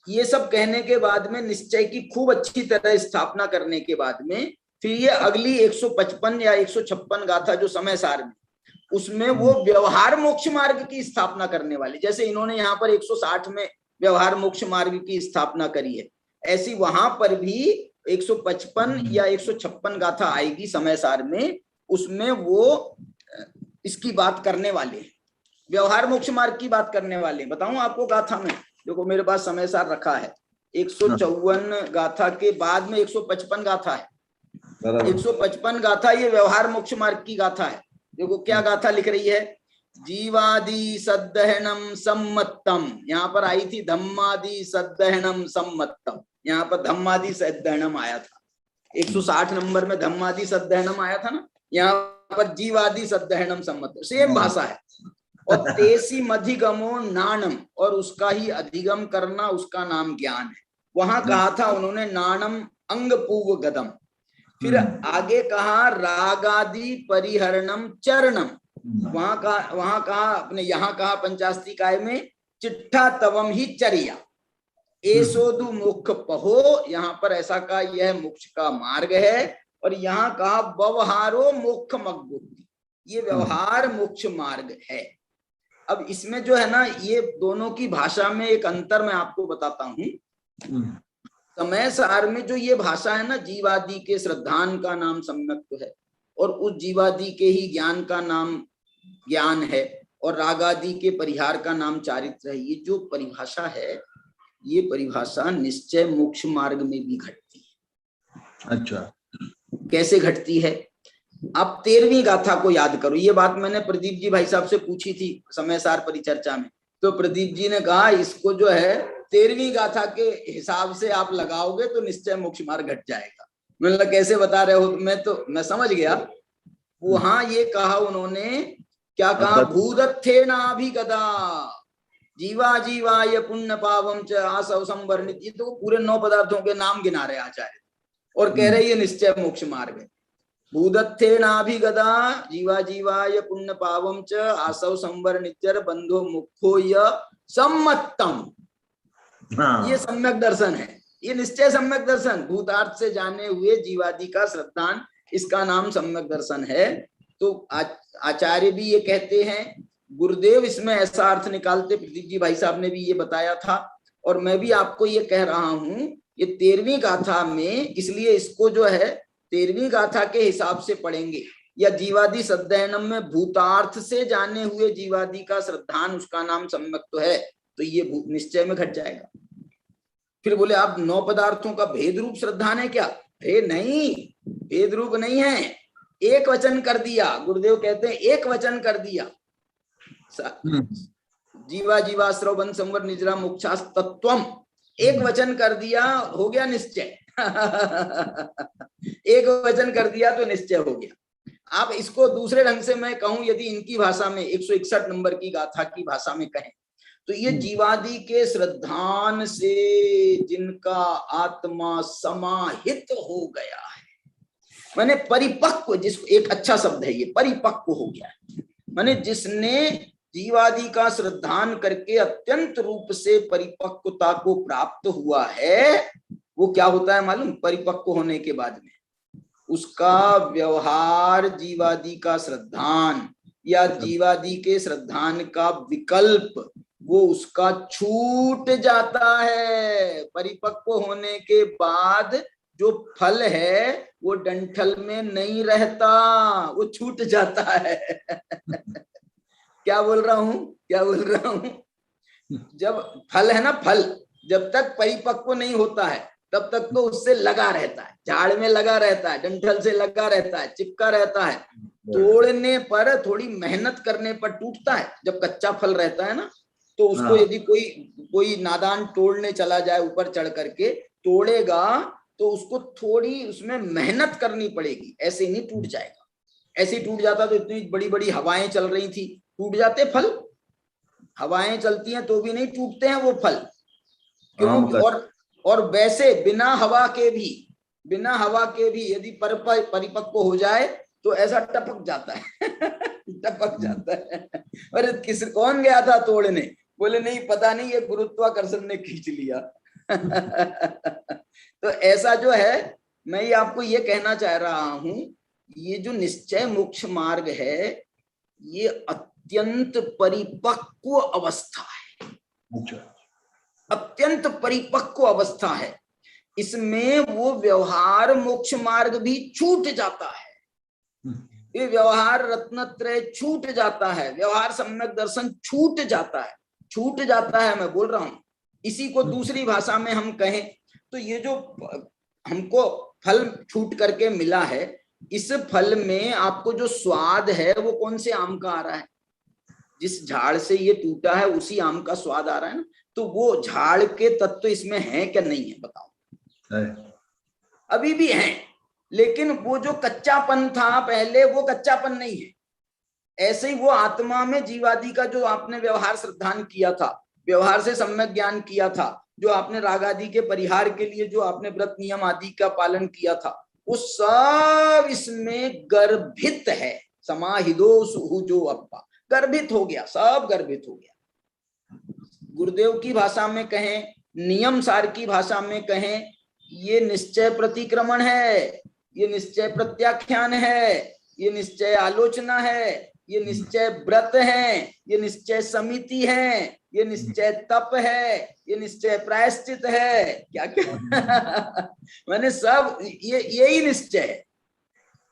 ये सब कहने के बाद में, निश्चय की खूब अच्छी तरह स्थापना करने के बाद में, फिर ये अगली 155 या 156 गाथा जो समय सार में, उसमें वो व्यवहार मोक्ष मार्ग की स्थापना करने वाले, जैसे इन्होंने यहाँ पर 160 में व्यवहार मोक्ष मार्ग की स्थापना करी है, ऐसी वहां पर भी 155 या 156 गाथा आएगी समय सार में, उसमें वो इसकी बात करने वाले, व्यवहार मोक्ष मार्ग की बात करने वाले। बताऊं आपको गाथा में, देखो मेरे पास समय सार रखा है, 154 गाथा के बाद में 155 गाथा है। 155 गाथा ये व्यवहार मोक्ष मार्ग की गाथा है। देखो क्या गाथा लिख रही है, जीवादि सद्दहनम सम्मतम, यहाँ पर आई थी धम्मादि सद्दहनम सम्मतम, यहाँ पर धम्मादि सद्दहनम आया था, 160 नंबर में धम्मादि सद्दहनम आया था ना, यहाँ पर जीवादि सद्दहनम सम्मतम, सेम भाषा है। और तेसी मधिगमो नानम, और उसका ही अधिगम करना, उसका नाम ज्ञान है। वहां कहा था उन्होंने नानम अंग पूव गदम, फिर आगे कहा रागादि परिहरणम चरणम, वहां कहा अपने, यहाँ कहा पंचास्तिकाय में चिट्ठा तवम ही चरिया, एसोदु मुख पहो, यहाँ पर ऐसा कहा यह मोक्ष का मार्ग है, और यहाँ कहा व्यवहारो मोक्ष मग्गुति, ये व्यवहार मोक्ष मार्ग है। अब इसमें जो है ना, ये दोनों की भाषा में एक अंतर मैं आपको बताता हूं। समय सार में जो ये भाषा है ना, जीवादि के श्रद्धान का नाम सम्यक है, और उस जीवादि के ही ज्ञान का नाम ज्ञान है, और रागादि के परिहार का नाम चारित्र है। ये जो परिभाषा है, ये परिभाषा निश्चय मोक्ष मार्ग में भी घटती है। अच्छा, कैसे घटती है? आप 13वीं गाथा को याद करो। ये बात मैंने प्रदीप जी भाई साहब से पूछी थी समय सार परिचर्चा में, तो प्रदीप जी ने कहा इसको जो है 13वीं गाथा के हिसाब से आप लगाओगे तो निश्चय मोक्ष मार्ग घट जाएगा। मैंने कैसे बता रहे हो? मैं समझ गया। वहां ये कहा उन्होंने, क्या कहा, भूदत्थेनाभिगदा जीवा जीवाय पुण्य पावम च आसव संवर्णित, ये तो पूरे 9 पदार्थों के नाम गिना रहे आचार्य, और कह रहे ये निश्चय मोक्ष मार्ग है। भूदत्थेनाभिगदा जीवा जीवाय पुण्य पावम च आसव संवर निज्जर बंधो मुखो य सम्मतम। ये सम्यक दर्शन है, ये निश्चय सम्यक दर्शन, भूतार्थ से जाने हुए जीवादि का श्रद्धान, इसका नाम सम्यक दर्शन है। तो आचार्य भी ये कहते हैं, गुरुदेव इसमें ऐसा अर्थ निकालते, प्रदीप जी भाई साहब ने भी ये बताया था, और मैं भी आपको ये कह रहा हूं, ये 13वीं गाथा में, इसलिए इसको जो है 13वीं गाथा के हिसाब से पढ़ेंगे, या जीवादि सद्दयनम में भूतार्थ से जाने हुए जीवादि का श्रद्धान, उसका नाम सम्यक तो है, तो ये निश्चय में घट जाएगा। फिर बोले आप 9 पदार्थों का भेद रूप श्रद्धान है क्या? नहीं, भेद रूप नहीं है, एक वचन कर दिया। गुरुदेव कहते हैं एक वचन कर दिया, जीवा जीवा श्रवण संवर निजरा मोक्षास तत्वम, एक वचन कर दिया, हो गया निश्चय। एक वचन कर दिया तो निश्चय हो गया। आप इसको दूसरे ढंग से मैं कहूं, यदि इनकी भाषा में 161 नंबर की गाथा की भाषा में कहें, तो ये जीवादि के श्रद्धान से जिनका आत्मा समाहित हो गया है, माने परिपक्व, जिसको एक अच्छा शब्द है ये, परिपक्व हो गया है, माने जिसने जीवादि का श्रद्धान करके अत्यंत रूप से परिपक्वता को प्राप्त हुआ है, वो क्या होता है मालूम? परिपक्व होने के बाद में उसका व्यवहार जीवादि का श्रद्धान या जीवादि के श्रद्धान का विकल्प, वो उसका छूट जाता है। परिपक्व होने के बाद जो फल है वो डंठल में नहीं रहता, वो छूट जाता है। क्या बोल रहा हूं? जब फल है ना, फल जब तक परिपक्व नहीं होता है तब तक तो उससे लगा रहता है, झाड़ में लगा रहता है, डंठल से लगा रहता है, चिपका रहता है। तोड़ने पर, थोड़ी मेहनत करने पर टूटता है। जब कच्चा फल रहता है ना, तो उसको यदि कोई नादान तोड़ने चला जाए, ऊपर चढ़ करके तोड़ेगा, तो उसको थोड़ी उसमें मेहनत करनी पड़ेगी, ऐसे नहीं टूट जाएगा। ऐसे ही टूट जाता तो इतनी बड़ी बड़ी हवाएं चल रही थी, टूट जाते फल? हवाएं चलती हैं तो भी नहीं टूटते हैं वो फल, क्यों? और वैसे बिना हवा के भी यदि परिपक्व हो जाए तो ऐसा टपक जाता है। टपक जाता है। अरे कौन गया था तोड़ने? बोले नहीं, पता नहीं, ये गुरुत्वाकर्षण ने खींच लिया। तो ऐसा जो है, मैं ये आपको ये कहना चाह रहा हूं, ये जो निश्चय मोक्ष मार्ग है, ये अत्यंत परिपक्व अवस्था है। अत्यंत परिपक्व अवस्था है। इसमें वो व्यवहार मोक्ष मार्ग भी छूट जाता है। ये व्यवहार रत्नत्रय छूट जाता है, व्यवहार सम्यक दर्शन छूट जाता है, मैं बोल रहा हूं। इसी को दूसरी भाषा में हम कहें तो ये जो हमको फल छूट करके मिला है, इस फल में आपको जो स्वाद है वो कौन से आम का आ रहा है? जिस झाड़ से ये टूटा है उसी आम का स्वाद आ रहा है ना। तो वो झाड़ के तत्व इसमें है क्या? नहीं है, बताओ। अभी भी है, लेकिन वो जो कच्चापन था पहले, वो कच्चापन नहीं है। ऐसे ही वो आत्मा में जीवादि का जो आपने व्यवहार श्रद्धान किया था, व्यवहार से सम्यक ज्ञान किया था, जो आपने राग आदि के परिहार के लिए जो आपने व्रत नियम आदि का पालन किया था, वो सब इसमें गर्भित है। समाहिदो सुहुजो अप्पा, गर्भित हो गया, सब गर्भित हो गया। गुरुदेव की भाषा में कहें, नियम सार की भाषा में कहें, ये निश्चय प्रतिक्रमण है, ये निश्चय प्रत्याख्यान है, ये निश्चय आलोचना है, ये निश्चय व्रत है, ये निश्चय समिति है, ये निश्चय तप है, ये निश्चय प्रायश्चित है। क्या क्या मैंने सब यही निश्चय है।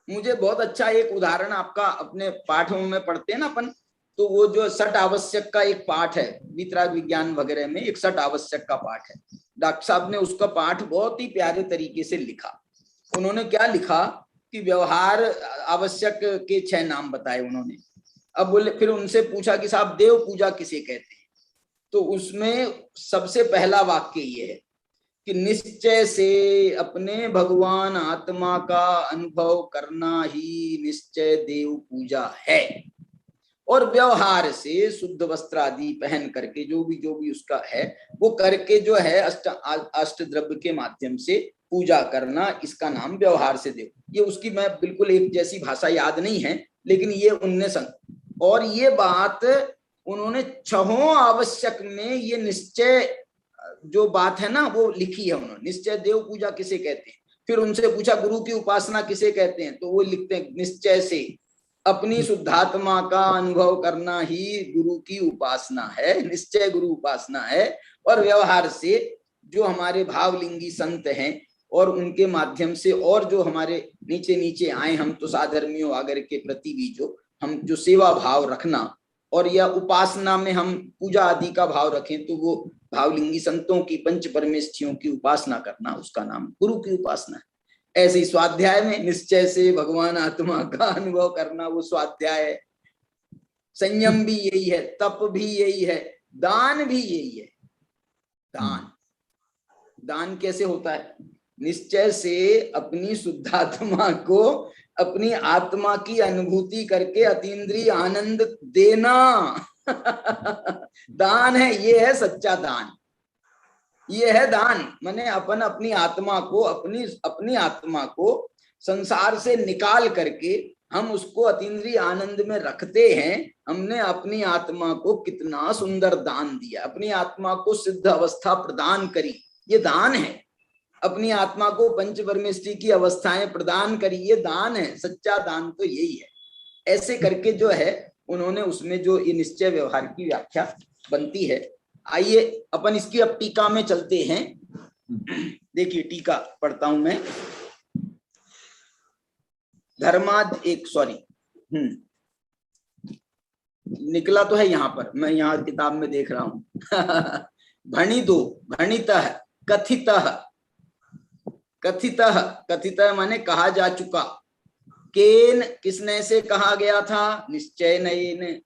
मुझे बहुत अच्छा एक उदाहरण आपका, अपने पाठों में पढ़ते हैं ना अपन, तो वो जो सट आवश्यक का एक पाठ है, वितराग विज्ञान वगैरह में एक सट आवश्यक का पाठ है। डॉक्टर साहब ने उसका पाठ बहुत ही प्यारे तरीके से लिखा। उन्होंने क्या लिखा कि व्यवहार आवश्यक के 6 नाम बताए उन्होंने। अब बोले, फिर उनसे पूछा कि साहब देव पूजा किसे कहते हैं? तो उसमें सबसे पहला वाक्य ये है कि निश्चय से अपने भगवान आत्मा का अनुभव करना ही निश्चय देव पूजा है। और व्यवहार से शुद्ध वस्त्र आदि पहन करके जो भी उसका है वो करके जो है अष्ट द्रव्य के माध्यम से पूजा करना, इसका नाम व्यवहार से देव। ये उसकी मैं बिल्कुल एक जैसी भाषा याद नहीं है, लेकिन ये उनने और ये बात उन्होंने छहों आवश्यक में ये निश्चय जो बात है ना वो लिखी है उन्होंने। निश्चय देव पूजा किसे कहते हैं, फिर उनसे पूछा गुरु की उपासना किसे कहते हैं, तो वो लिखते हैं निश्चय से अपनी शुद्धात्मा का अनुभव करना ही गुरु की उपासना है, निश्चय गुरु उपासना है। और व्यवहार से जो हमारे भावलिंगी संत हैं और उनके माध्यम से और जो हमारे नीचे नीचे आए, हम तो साधर्मियों वगैरह के प्रति भी जो हम जो सेवा भाव रखना और या उपासना में हम पूजा आदि का भाव रखें, तो वो भावलिंगी संतों की पंच परमेष्ठियों की उपासना करना, उसका नाम गुरु की उपासना है। ऐसे ही स्वाध्याय में निश्चय से भगवान आत्मा का अनुभव करना, वो स्वाध्याय है। संयम भी यही है, तप भी यही है, दान भी यही है। दान कैसे होता है? निश्चय से अपनी शुद्धात्मा को अपनी आत्मा की अनुभूति करके अतीन्द्रिय आनंद देना दान है। ये है सच्चा दान, ये है दान। माने अपन अपनी आत्मा को अपनी आत्मा को संसार से निकाल करके हम उसको अतीन्द्रिय आनंद में रखते हैं। हमने अपनी आत्मा को कितना सुंदर दान दिया, अपनी आत्मा को सिद्ध अवस्था प्रदान करी, ये दान है। अपनी आत्मा को पंच परमेष्ठी की अवस्थाएं प्रदान करी, ये दान है। सच्चा दान तो यही है। ऐसे करके जो है उन्होंने उसमें जो ये निश्चय व्यवहार की व्याख्या बनती है। आइए अपन इसकी अब टीका में चलते हैं। देखिए टीका पढ़ता हूं मैं। धर्माद एक निकला तो है यहाँ पर, मैं यहाँ किताब में देख रहा हूं भणिदो भणितः कथितः, कथितः कथितः माने कहा जा चुका। केन किसने से कहा गया था? निश्चय नयन।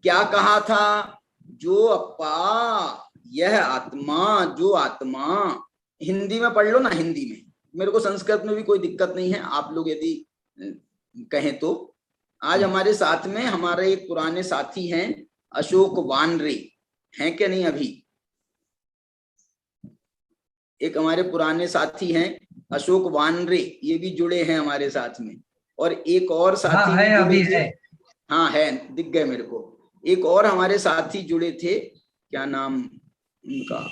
क्या कहा था? जो अप्पा यह आत्मा, जो आत्मा। हिंदी में पढ़ लो ना, हिंदी में, मेरे को संस्कृत में भी कोई दिक्कत नहीं है, आप लोग यदि कहें तो। आज हमारे साथ में हमारे एक पुराने साथी हैं अशोक वानरे, हैं क्या नहीं? अभी एक हमारे पुराने साथी हैं अशोक वानरे, ये भी जुड़े हैं हमारे साथ में। और एक और साथी है, अभी है। हाँ है, दिख गए मेरे को। एक और हमारे साथी जुड़े थे, क्या नाम उनका?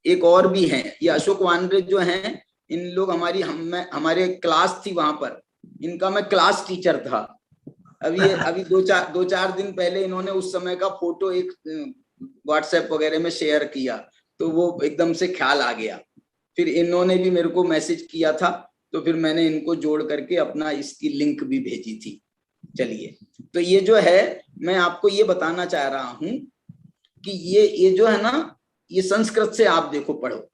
एक और भी हैं, ये अशोक वानरे जो हैं, इन लोग हमारे क्लास थी वहां पर, इनका मैं क्लास टीचर था। अभी दो चार दिन पहले इन्होंने उस समय का फोटो एक व्हाट्सएप वगैरह में शेयर किया, तो वो एकदम से ख्याल आ गया। फिर इन्होंने भी मेरे को मैसेज किया था, तो फिर मैंने इनको जोड़ करके अपना इसकी लिंक भी भेजी थी। चलिए, तो ये जो है मैं आपको ये बताना चाह रहा हूं कि ये जो है ना, ये संस्कृत से आप देखो पढ़ो,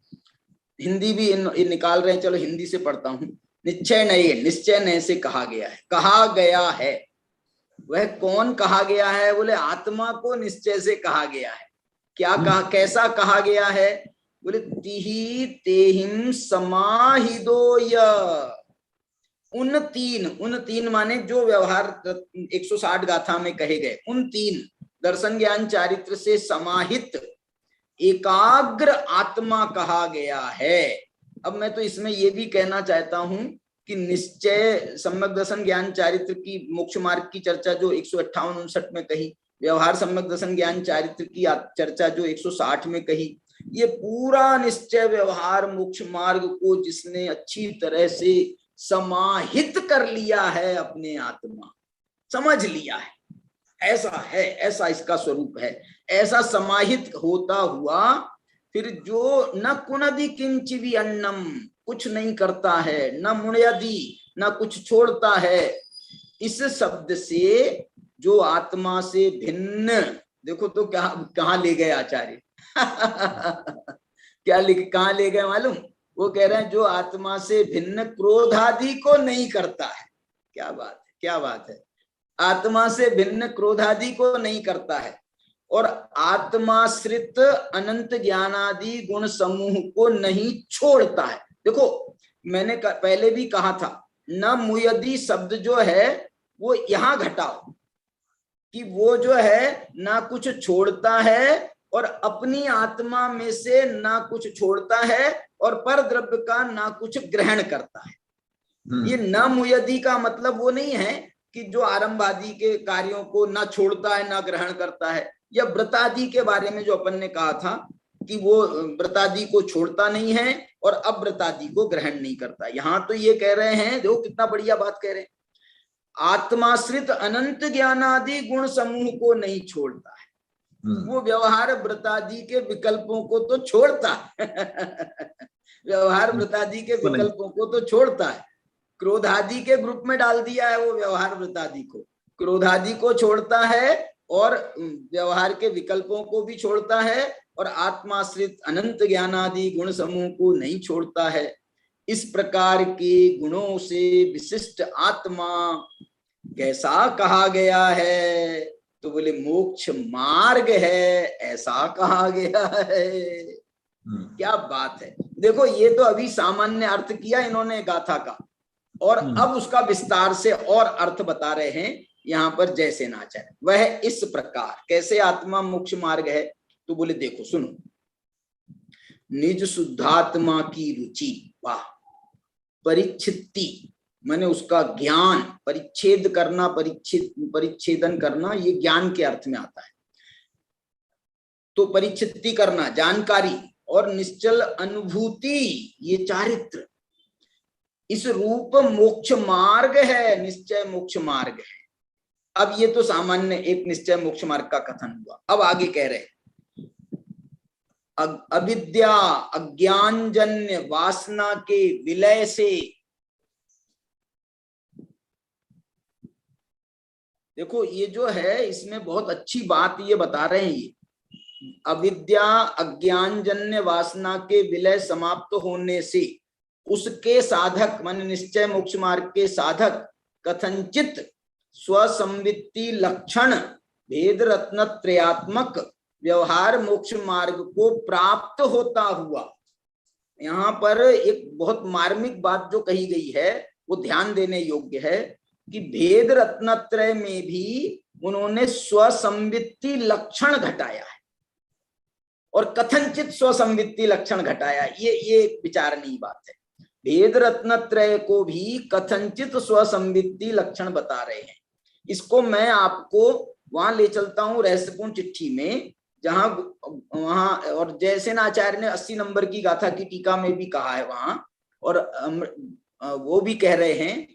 हिंदी भी निकाल रहे हैं। चलो हिंदी से पढ़ता हूं। निश्चय नये, निश्चय नये से कहा गया है। कहा गया है, वह कौन कहा गया है? बोले आत्मा को निश्चय से कहा गया है। क्या कहा, कैसा कहा गया है? बोले तिहि तेहिम समाहिदो य। उन तीन माने जो व्यवहार 160 गाथा में कहे गए, उन तीन दर्शन ज्ञान चारित्र से समाहित एकाग्र आत्मा कहा गया है। अब मैं तो इसमें ये भी कहना चाहता हूं कि निश्चय सम्यक दर्शन ज्ञान चारित्र की मोक्ष मार्ग की चर्चा जो 158-59 में कही, व्यवहार सम्यक दर्शन ज्ञान चारित्र की चर्चा जो 160 में कही, ये पूरा निश्चय व्यवहार मोक्ष मार्ग को जिसने अच्छी तरह से समाहित कर लिया है, अपने आत्मा समझ लिया है, ऐसा है, ऐसा इसका स्वरूप है। ऐसा समाहित होता हुआ फिर जो न कुनदि किंचिवी अन्नम, कुछ नहीं करता है, न मुण्यदि, न कुछ छोड़ता है। इस शब्द से जो आत्मा से भिन्न, देखो तो कहाँ ले गए आचार्य कहाँ ले गए मालूम? वो कह रहे हैं जो आत्मा से भिन्न क्रोधादि को नहीं करता है। क्या बात है, क्या बात है। आत्मा से भिन्न क्रोधादि को नहीं करता है और आत्माश्रित अनंत ज्ञानादि गुण समूह को नहीं छोड़ता है। देखो मैंने पहले भी कहा था, न मुयदि शब्द जो है वो यहां घटाओ कि वो जो है ना कुछ छोड़ता है और अपनी आत्मा में से ना कुछ छोड़ता है और पर द्रव्य का ना कुछ ग्रहण करता है। ये न मुयदि का मतलब वो नहीं है कि जो आरंभ आदि के कार्यों को ना छोड़ता है ना ग्रहण करता है, या व्रतादि के बारे में जो अपन ने कहा था कि वो व्रतादि को छोड़ता नहीं है और अव्रतादि को ग्रहण नहीं करता। यहाँ तो ये कह रहे हैं, देखो कितना बढ़िया बात कह रहे हैं, आत्माश्रित अनंत ज्ञानादि गुण समूह को नहीं छोड़ता है। वो व्यवहार व्रतादि के विकल्पों को तो छोड़ता है व्यवहार व्रतादि के विकल्पों को तो छोड़ता है। क्रोधादि के ग्रुप में डाल दिया है वो व्यवहार व्रतादि को, क्रोधादि को छोड़ता है और व्यवहार के विकल्पों को भी छोड़ता है, और आत्माश्रित अनंत ज्ञानादि गुण समूह को नहीं छोड़ता है। इस प्रकार के गुणों से विशिष्ट आत्मा कैसा कहा गया है? तो बोले मोक्ष मार्ग है, ऐसा कहा गया है। क्या बात है। देखो ये तो अभी सामान्य अर्थ किया इन्होंने गाथा का, और अब उसका विस्तार से और अर्थ बता रहे हैं यहाँ पर जैसे नाचार्य। वह इस प्रकार कैसे आत्मा मोक्ष मार्ग है? तो बोले देखो सुनो, निज शुद्धात्मा की रुचि, वाह, परिच्छित्ति माने उसका ज्ञान, परिच्छेद करना, परिच्छेदन करना, ये ज्ञान के अर्थ में आता है। तो परिच्छित्ति करना जानकारी, और निश्चल अनुभूति ये चारित्र, इस रूप मोक्ष मार्ग है, निश्चय मोक्ष मार्ग है। अब ये तो सामान्य एक निश्चय मोक्ष मार्ग का कथन हुआ। अब आगे कह रहे अविद्या अज्ञानजन्य वासना के विलय से, देखो ये जो है इसमें बहुत अच्छी बात ये बता रहे हैं, ये अविद्या अज्ञानजन्य वासना के विलय समाप्त होने से उसके साधक मान निश्चय मोक्ष मार्ग के साधक कथनचित स्वसंवित्ति लक्षण भेद रत्न त्रयात्मक व्यवहार मोक्ष मार्ग को प्राप्त होता हुआ। यहाँ पर एक बहुत मार्मिक बात जो कही गई है वो ध्यान देने योग्य है कि भेद रत्नत्रय में भी उन्होंने स्वसंवित्ति लक्षण घटाया है और कथनचित स्वसंवित्ति लक्षण घटाया। ये एक विचारणीय बात है। भेद रत्नत्रय को भी कथनचित स्वसंवित्ति लक्षण बता रहे हैं। इसको मैं आपको वहां ले चलता हूं रहस्यपूर्ण चिट्ठी में, जहां वहां और जयसेन आचार्य ने 80 नंबर की गाथा की टीका में भी कहा है वहां, और वो भी कह रहे हैं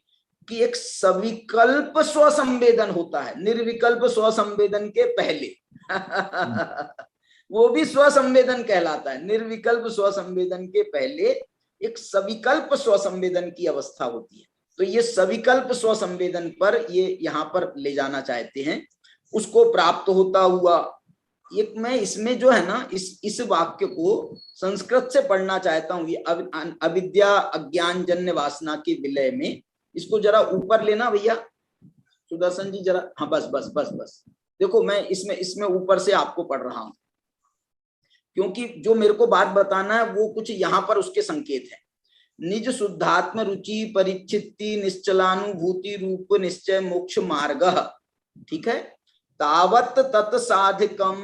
कि एक सविकल्प स्वसंवेदन होता है निर्विकल्प स्वसंवेदन के पहले वो भी स्वसंवेदन कहलाता है। निर्विकल्प स्वसंवेदन के पहले एक सविकल्प स्वसंवेदन की अवस्था होती है। तो ये सविकल्प स्वसंवेदन पर ये यहाँ पर ले जाना चाहते हैं, उसको प्राप्त होता हुआ। एक मैं इसमें जो है ना इस वाक्य को संस्कृत से पढ़ना चाहता हूँ। ये अविद्या अज्ञान जन्य वासना के विलय में, इसको जरा ऊपर लेना भैया सुदर्शन जी जरा। हाँ बस बस बस बस, देखो मैं इसमें ऊपर से आपको पढ़ रहा हूं, क्योंकि जो मेरे को बात बताना है वो कुछ यहाँ पर उसके संकेत है। निज शुद्धात्म रुचि परिच्छित्ति निश्चलानुभूति रूप निश्चय मोक्ष मार्ग, ठीक है। तावत तत्साधिकम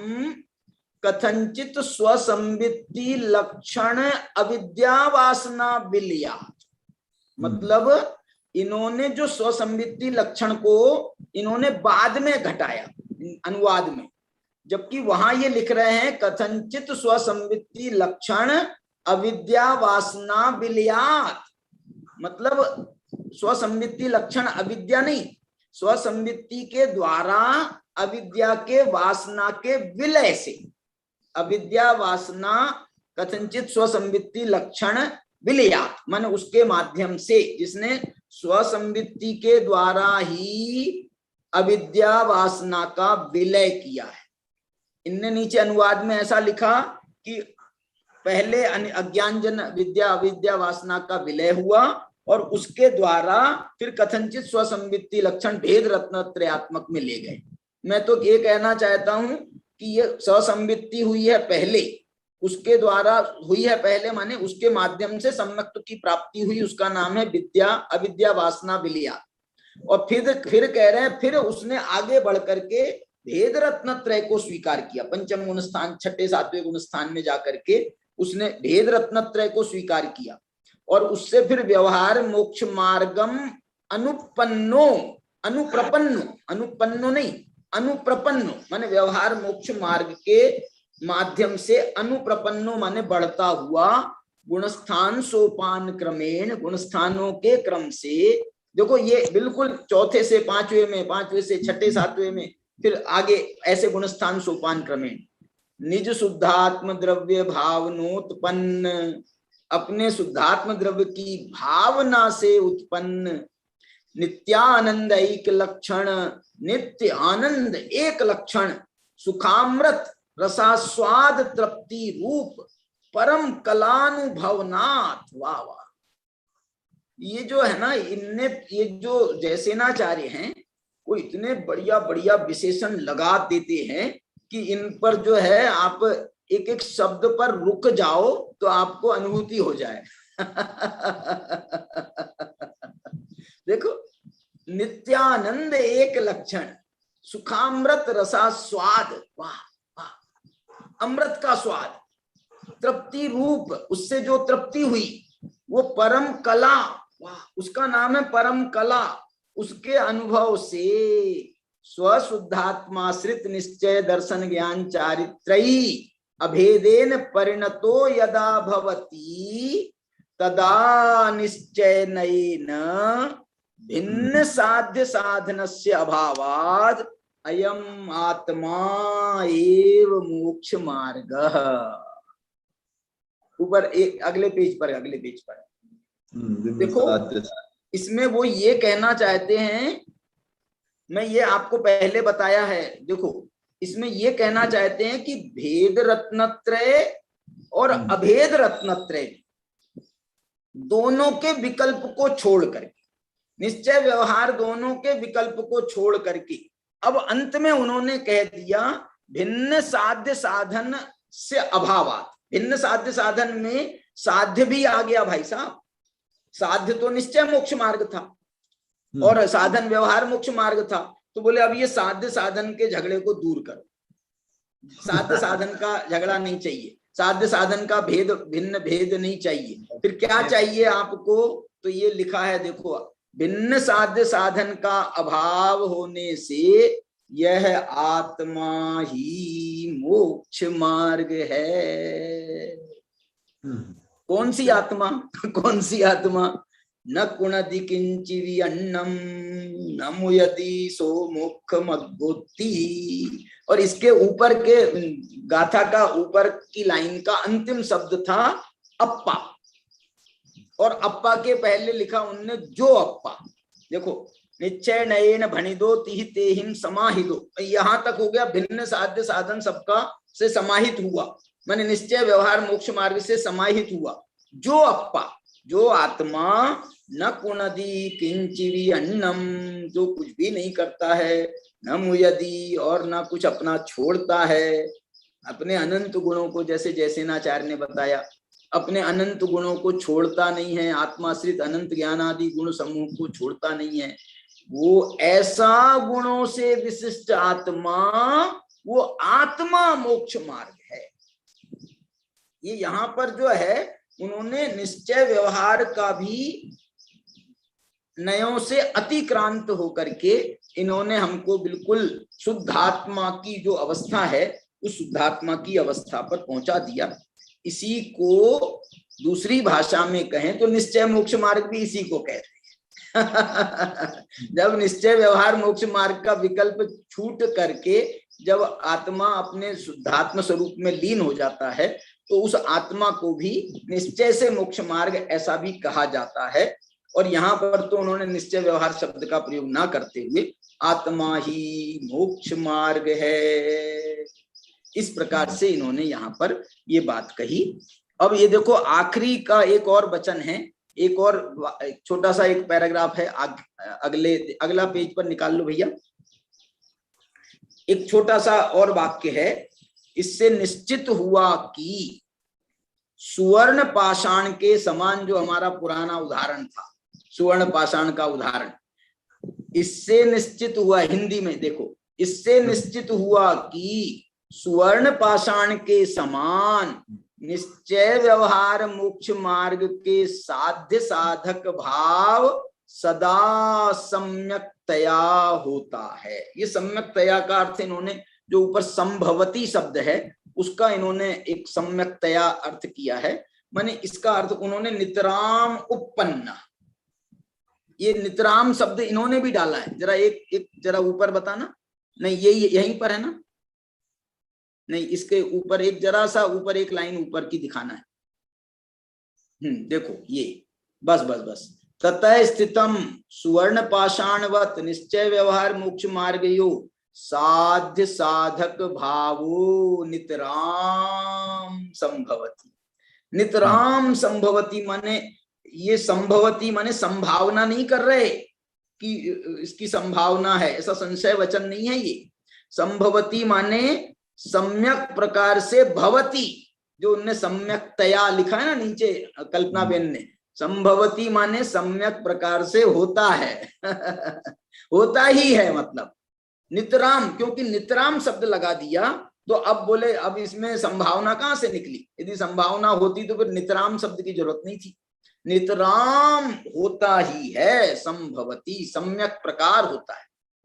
कथंचित स्वसंवित्ति लक्षण अविद्या वासना विलया। मतलब इन्होंने जो स्वसंवित्ति लक्षण को इन्होंने बाद में घटाया अनुवाद में, जबकि वहां ये लिख रहे हैं कथंचित स्वसंवित्ति लक्षण अविद्या वासना विलयात। मतलब स्वसंवित्ति लक्षण अविद्या नहीं, स्वसंवित्ति के द्वारा अविद्या के वासना के विलय से, अविद्या वासना कथंचित स्वसंवित्ति लक्षण विलयात मन उसके माध्यम से, जिसने स्वसंवित्ति के द्वारा ही अविद्या वासना का विलय किया है। इनने नीचे अनुवाद में ऐसा लिखा कि पहले अज्ञानजन विद्या अविद्या वासना का विलय हुआ और उसके द्वारा फिर कथनचित स्वसंवित्ति लक्षण भेद रत्न त्रयात्मक में ले गए। मैं तो ये कहना चाहता हूं कि ये स्वसंवित्ति हुई है पहले, उसके द्वारा हुई है पहले माने उसके माध्यम से सम्यक्त की प्राप्ति हुई, उसका नाम है विद्या अविद्या वासना विलया। और फिर कह रहे हैं फिर उसने आगे बढ़ करके भेद रत्न त्रय को स्वीकार किया। पंचम गुण स्थान छठे सातवें गुण स्थान में जाकर के उसने भेद रत्नत्रय को स्वीकार किया और उससे फिर व्यवहार मोक्ष मार्गम अनुपन्नो, अनुपन्नो नहीं, अनुप्रपन्नो माने व्यवहार मोक्ष मार्ग के माध्यम से, अनुप्रपन्नो माने बढ़ता हुआ, गुणस्थान सोपान क्रमेण, गुणस्थानों के क्रम से। देखो ये बिल्कुल चौथे से पांचवे में, पांचवे से छठे सातवें में, फिर आगे ऐसे गुणस्थान सोपान क्रमेण। निज शुद्धात्म द्रव्य भावनोत्पन्न, अपने शुद्धात्म द्रव्य की भावना से उत्पन्न। नित्यानंद एक लक्षण, नित्य आनंद एक लक्षण, सुखामृत रसास्वाद तृप्ति रूप परम कलानुभवनाथ। वाह वाह, ये जो है ना, इनने ये जो जयसेनाचार्य हैं वो इतने बढ़िया बढ़िया विशेषण लगा देते हैं कि इन पर जो है आप एक एक शब्द पर रुक जाओ तो आपको अनुभूति हो जाए। देखो, नित्यानंद एक लक्षण, सुखामृत रसास्वाद, वाह वाह, अमृत का स्वाद, तृप्ति रूप, उससे जो तृप्ति हुई वो परम कला, वाह, उसका नाम है परम कला। उसके अनुभव से स्वशुद्धात्माश्रित निश्चय दर्शन ज्ञान चारित्रयी अभेदेन परिणतो यदा भवति तदा निश्चयेन भिन्न साध्य साधनस्य अभावात् अयम आत्मा एव मोक्ष मार्गः। ऊपर एक अगले पेज पर देखो, इसमें वो ये कहना चाहते हैं, मैं ये आपको पहले बताया है। देखो, इसमें ये कहना चाहते हैं कि भेद रत्नत्रय और अभेद रत्नत्रय दोनों के विकल्प को छोड़ करके, निश्चय व्यवहार दोनों के विकल्प को छोड़ करके अब अंत में उन्होंने कह दिया भिन्न साध्य साधन से अभावात। भिन्न साध्य साधन में साध्य भी आ गया भाई साहब। साध्य तो निश्चय मोक्ष मार्ग था और साधन व्यवहार मोक्ष मार्ग था। तो बोले अब ये साध्य साधन के झगड़े को दूर करो, साध्य साधन का झगड़ा नहीं चाहिए, साध्य साधन का भेद भिन्न भेद नहीं चाहिए। फिर क्या चाहिए आपको? तो ये लिखा है, देखो, भिन्न साध्य साधन का अभाव होने से यह आत्मा ही मोक्ष मार्ग है। कौन सी आत्मा? कौन सी आत्मा? न कुणदि किंचिवि अन्नम न मुयदि सो मुख मद्गोति। और इसके ऊपर के गाथा का ऊपर की लाइन का अंतिम शब्द था अप्पा, और अप्पा के पहले लिखा उनने जो अप्पा। देखो, निश्चय नयेन भणिदो तिहि तेहिं समाहिदो, यहां तक हो गया। भिन्न साध्य साधन सबका से समाहित हुआ, माने निश्चय व्यवहार मोक्ष मार्ग से समाहित हुआ। जो अप्पा, जो आत्मा न कुणदि किंचिवि अन्नम, जो कुछ भी नहीं करता है, न मुयदि और न कुछ अपना छोड़ता है, अपने अनंत गुणों को, जैसे जयसेनाचार्य ने बताया, अपने अनंत गुणों को छोड़ता नहीं है, आत्माश्रित अनंत ज्ञान आदि गुण समूह को छोड़ता नहीं है, वो ऐसा गुणों से विशिष्ट आत्मा, वो आत्मा मोक्ष मार्ग है। ये यहाँ पर जो है उन्होंने निश्चय व्यवहार का भी नयों से अतिक्रांत होकर के इन्होंने हमको बिल्कुल शुद्धात्मा की जो अवस्था है उस शुद्धात्मा की अवस्था पर पहुंचा दिया। इसी को दूसरी भाषा में कहें तो निश्चय मोक्ष मार्ग भी इसी को कहते हैं। जब निश्चय व्यवहार मोक्ष मार्ग का विकल्प छूट करके जब आत्मा अपने शुद्धात्म स्वरूप में लीन हो जाता है तो उस आत्मा को भी निश्चय से मोक्ष मार्ग ऐसा भी कहा जाता है। और यहाँ पर तो उन्होंने निश्चय व्यवहार शब्द का प्रयोग ना करते हुए आत्मा ही मोक्ष मार्ग है, इस प्रकार से इन्होंने यहाँ पर ये बात कही। अब ये देखो, आखिरी का एक और वचन है, एक और छोटा सा एक पैराग्राफ है, अगला पेज पर निकाल लो भैया। एक छोटा सा और वाक्य है, इससे निश्चित हुआ कि सुवर्ण पाषाण के समान, जो हमारा पुराना उदाहरण था सुवर्ण पाषाण का उदाहरण, इससे निश्चित हुआ, हिंदी में देखो, इससे निश्चित हुआ कि सुवर्ण पाषाण के समान निश्चय व्यवहार मोक्ष मार्ग के साध्य साधक भाव सदा सम्यक्तया होता है। ये सम्यक्तया का अर्थ इन्होंने जो ऊपर संभवती शब्द है उसका इन्होंने एक सम्यक्तया अर्थ किया है, माने इसका अर्थ उन्होंने नितराम उपपन्न, ये नितराम शब्द इन्होंने भी डाला है। जरा एक जरा ऊपर बताना, नहीं यही यहीं पर है ना, नहीं इसके ऊपर एक जरा सा ऊपर एक लाइन ऊपर की दिखाना है। देखो ये बस बस बस ततः स्थितम सुवर्ण पाषाणवत निश्चय व्यवहार मोक्ष मार्गयो साध्य साधक भावो नितराम संभवती। नितराम संभवती माने ये संभवती माने संभावना नहीं कर रहे कि इसकी संभावना है, ऐसा संशय वचन नहीं है। ये संभवती माने सम्यक प्रकार से भवती, जो उनने सम्यक्तया लिखा है ना नीचे कल्पना बेन ने, संभवती माने सम्यक प्रकार से होता है होता ही है मतलब नितराम, क्योंकि नितराम शब्द लगा दिया तो अब बोले अब इसमें संभावना कहां से निकली, यदि संभावना होती तो फिर नितराम शब्द की जरूरत नहीं थी। नितराम होता ही है, संभवती सम्यक प्रकार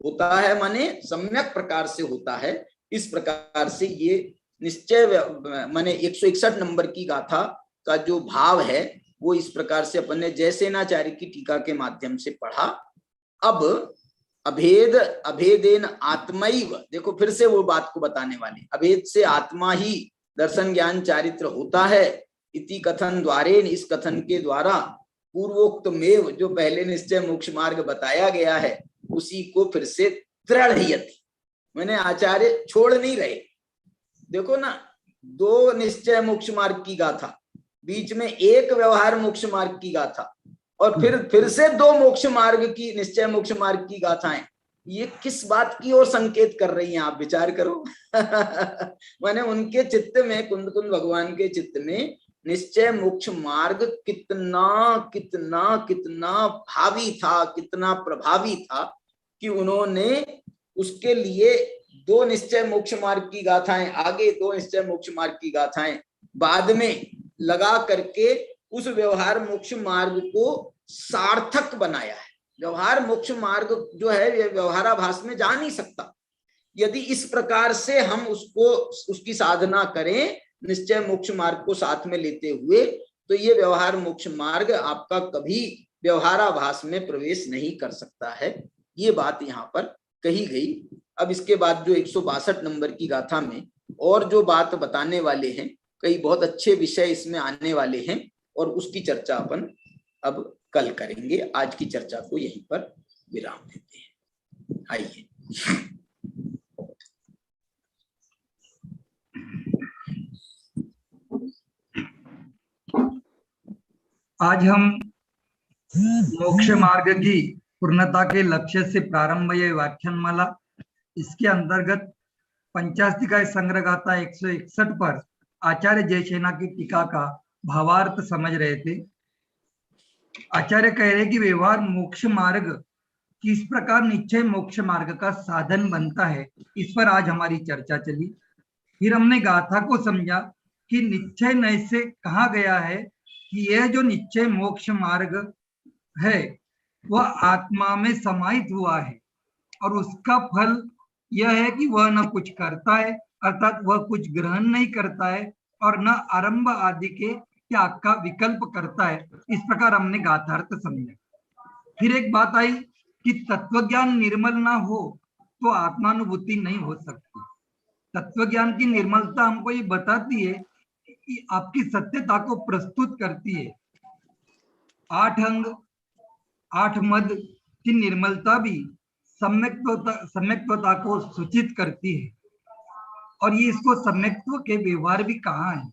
होता है माने सम्यक प्रकार से होता है। इस प्रकार से ये निश्चय माने 161 नंबर की गाथा का जो भाव है वो इस प्रकार से अपन ने जयसेनाचार्य की टीका के माध्यम से पढ़ा। अब अभेद अभेदेन आत्मैव, देखो फिर से वो बात को बताने वाले, अभेद से आत्मा ही दर्शन ज्ञान चारित्र होता है। इति कथन द्वारेन, इस कथन के द्वारा पूर्वोक्त मेव, जो पहले निश्चय मोक्ष मार्ग बताया गया है उसी को फिर से दृढ़यति, मैंने आचार्य छोड़ नहीं रहे। देखो ना, दो निश्चय मोक्ष मार्ग की गाथा, बीच में एक व्यवहार मोक्ष मार्ग की गाथा, और फिर से दो मोक्ष मार्ग की निश्चय मोक्ष मार्ग की गाथाएं। ये किस बात की ओर संकेत कर रही हैं, आप विचार करो मैंने उनके चित्त में, कुंद कुंद भगवान के चित्त में निश्चय मोक्ष मार्ग कितना कितना कितना भावी था, कितना प्रभावी था कि उन्होंने उसके लिए दो निश्चय मोक्ष मार्ग की गाथाएं आगे, दो निश्चय मोक्ष मार्ग की गाथाएं बाद में लगा करके उस व्यवहार मोक्ष मार्ग को सार्थक बनाया है। व्यवहार मोक्ष मार्ग जो है ये व्यवहाराभास में जा नहीं सकता। यदि इस प्रकार से हम उसकी साधना करें निश्चय मोक्ष मार्ग को साथ में लेते हुए, तो ये व्यवहार मोक्ष मार्ग आपका कभी व्यवहाराभास में प्रवेश नहीं कर सकता है। ये बात यहाँ पर कही गई। अब इसके बाद जो 162 नंबर की गाथा में और जो बात बताने वाले हैं, कई बहुत अच्छे विषय इसमें आने वाले हैं और उसकी चर्चा अपन अब कल करेंगे। आज की चर्चा को यहीं पर विराम देते हैं। आइए आज हम मोक्ष मार्ग की पूर्णता के लक्ष्य से प्रारंभ ये व्याख्यानमाला, इसके अंतर्गत पंचास्तिकाय संग्रह गाथा 161 पर आचार्य जयसेना की टीका का भावार्थ समझ रहे थे। आचार्य कह रहे कि व्यवहार मोक्ष मार्ग किस प्रकार निश्चय मोक्ष मार्ग का साधन बनता है, इस पर आज हमारी चर्चा चली। फिर हमने गाथा को समझा कि निश्चय नय से कहा गया है कि यह जो निश्चय मोक्ष मार्ग है वह आत्मा में समाहित हुआ है और उसका फल यह है कि वह न कुछ करता है, अर्थात वह कुछ ग्रहण नहीं करता है और न आरंभ आदि के त्याग का विकल्प करता है। इस प्रकार हमने गाथार्थ समझा। फिर एक बात आई कि तत्वज्ञान निर्मल ना हो तो आत्मानुभूति नहीं हो सकती। तत्वज्ञान की निर्मलता हमको ये बताती है कि आपकी सत्यता को प्रस्तुत करती है। 8 अंग 8 मद की निर्मलता भी सम्यक्त्वता को सूचित करती है और ये इसको सम्यक्त्व के व्यवहार भी कहा है।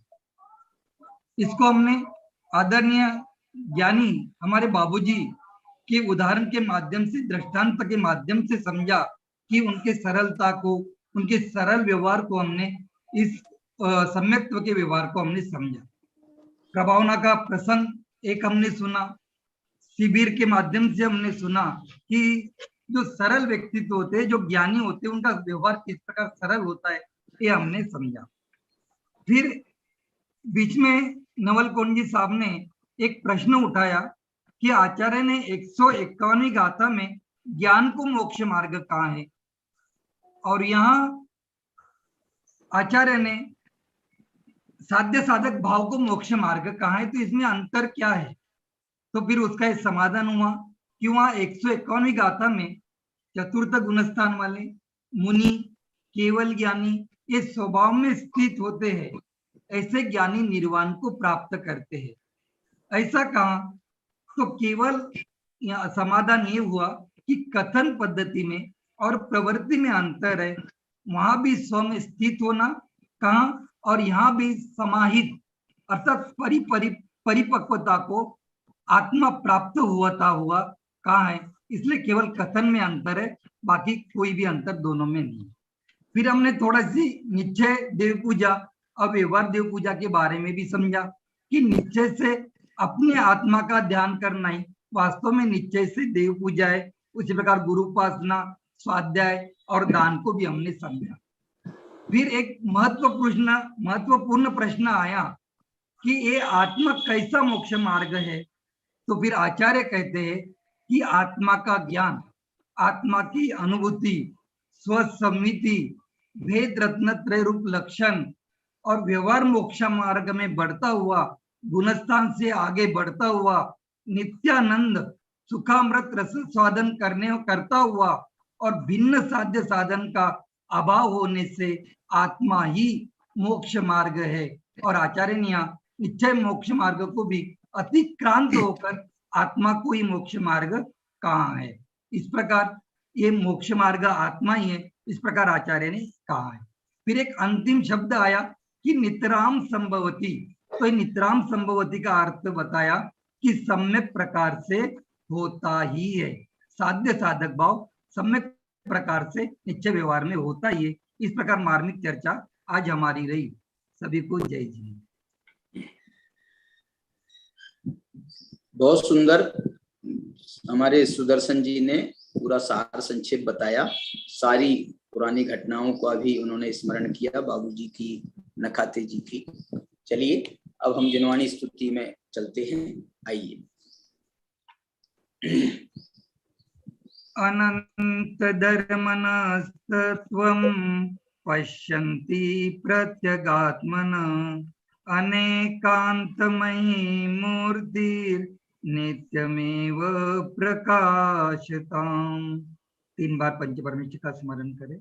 इसको हमने आदरणीय ज्ञानी हमारे बाबूजी के उदाहरण के माध्यम से, दृष्टांत के माध्यम से समझा कि उनके सरलता को, उनके सरल व्यवहार को हमने इस सम्यक्त्व के व्यवहार को हमने समझा। प्रभावना का प्रसंग एक हमने सुना, शिविर के माध्यम से हमने सुना कि जो सरल व्यक्तित्व होते हैं, जो ज्ञानी होते हैं, उनका व्यवहार किस प्रकार सरल होता है, ये हमने समझा। फिर बीच में नवल जी साहब ने एक प्रश्न उठाया कि आचार्य ने 151वीं गाथा में ज्ञान को मोक्ष मार्ग कहा है, और यहाँ आचार्य ने साध्य साधक भाव को मोक्ष मार्ग कहा है, तो इसमें अंतर क्या है? तो फिर उसका एक समाधान हुआ कि वहां 151वीं गाथा में चतुर्थ गुणस्थान वाले मुनि, केवल ज्ञानी, ये स्वभाव में स्थित होते हैं, ऐसे ज्ञानी निर्वाण को प्राप्त करते हैं, ऐसा कहा। तो केवल समाधान ये हुआ कि कथन पद्धति में और प्रवृत्ति में अंतर है। वहां भी स्व में स्थित होना कहा, और यहाँ भी समाहित अर्थात परिपक्वता को आत्मा प्राप्त होता हुआ कहा है। इसलिए केवल कथन में अंतर है, बाकी कोई भी अंतर दोनों में नहीं। फिर हमने थोड़ा सी निश्चय देव पूजा और व्यवहार देव पूजा के बारे में भी समझा कि निश्चय से अपने आत्मा का ध्यान करना ही वास्तव में निश्चय से देव पूजा है। उसी प्रकार गुरु उपासना, स्वाध्याय और दान को भी हमने समझा। फिर एक महत्वपूर्ण प्रश्न आया कि ये आत्मा कैसा मोक्ष मार्ग है? तो फिर आचार्य कहते हैं कि आत्मा का ज्ञान, आत्मा की अनुभूति, स्वसम्मिति, भेद रत्नत्रय रूप लक्षण और व्यवहार मोक्ष मार्ग में बढ़ता हुआ, गुणस्थान से आगे बढ़ता हुआ, नित्यानंद सुखामृत रस स्वादन करता हुआ और भिन्न साध्य साधन का अभाव होने से आत्मा ही मोक्ष मार्ग है। और आचार्य ने यहाँ निश्चय मोक्ष मार्ग को भी अतिक्रांत होकर आत्मा को ही मोक्ष मार्ग कहा है। इस प्रकार ये मोक्ष मार्ग आत्मा ही है, इस प्रकार आचार्य ने कहा है। फिर एक अंतिम शब्द आया कि नितराम संभवती। तो नितराम संभवती का अर्थ बताया कि सम्यक प्रकार से होता ही है। साध्य साधक भाव सम्यक प्रकार से निश्चय व्यवहार में होता ही है। इस प्रकार मार्मिक चर्चा आज हमारी रही। सभी को जय जी। बहुत सुंदर हमारे सुदर्शन जी ने पूरा सार संक्षेप बताया। सारी पुरानी घटनाओं का भी उन्होंने स्मरण किया, बाबूजी की, नखाते जी की। चलिए अब हम जिनवाणी स्तुति में चलते हैं। आइए। अनंत धर्मनस्तत्वं पश्यन्ति प्रत्यगात्मन अनेकांतमयी मूर्तिर् नित्यमेव प्रकाशताम्। 3 बार पंचपरमेश्वर का स्मरण करें।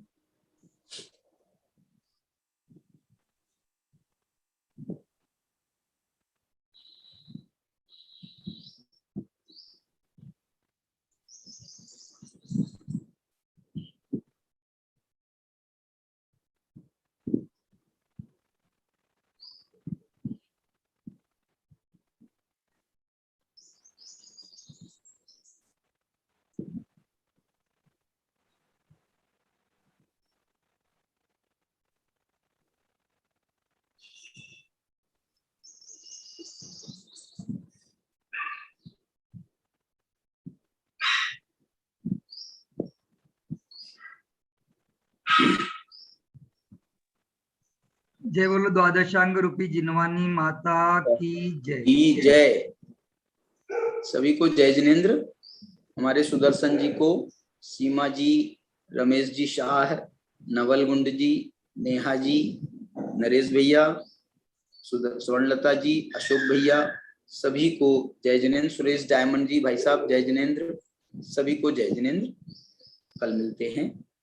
जय बोलो द्वादशांग रूपी जिनवानी माता की जय। की जय। सभी को जय जिनेन्द्र। हमारे सुदर्शन जी को, सीमा जी, रमेश जी शाह, नवल गुंड जी, नेहा जी, नरेश भैया, स्वर्णलता जी, अशोक भैया, सभी को जय जिनेन्द्र। सुरेश डायमंड जी, भाई साहब जय जिनेन्द्र। सभी को जय जिनेन्द्र। कल मिलते हैं।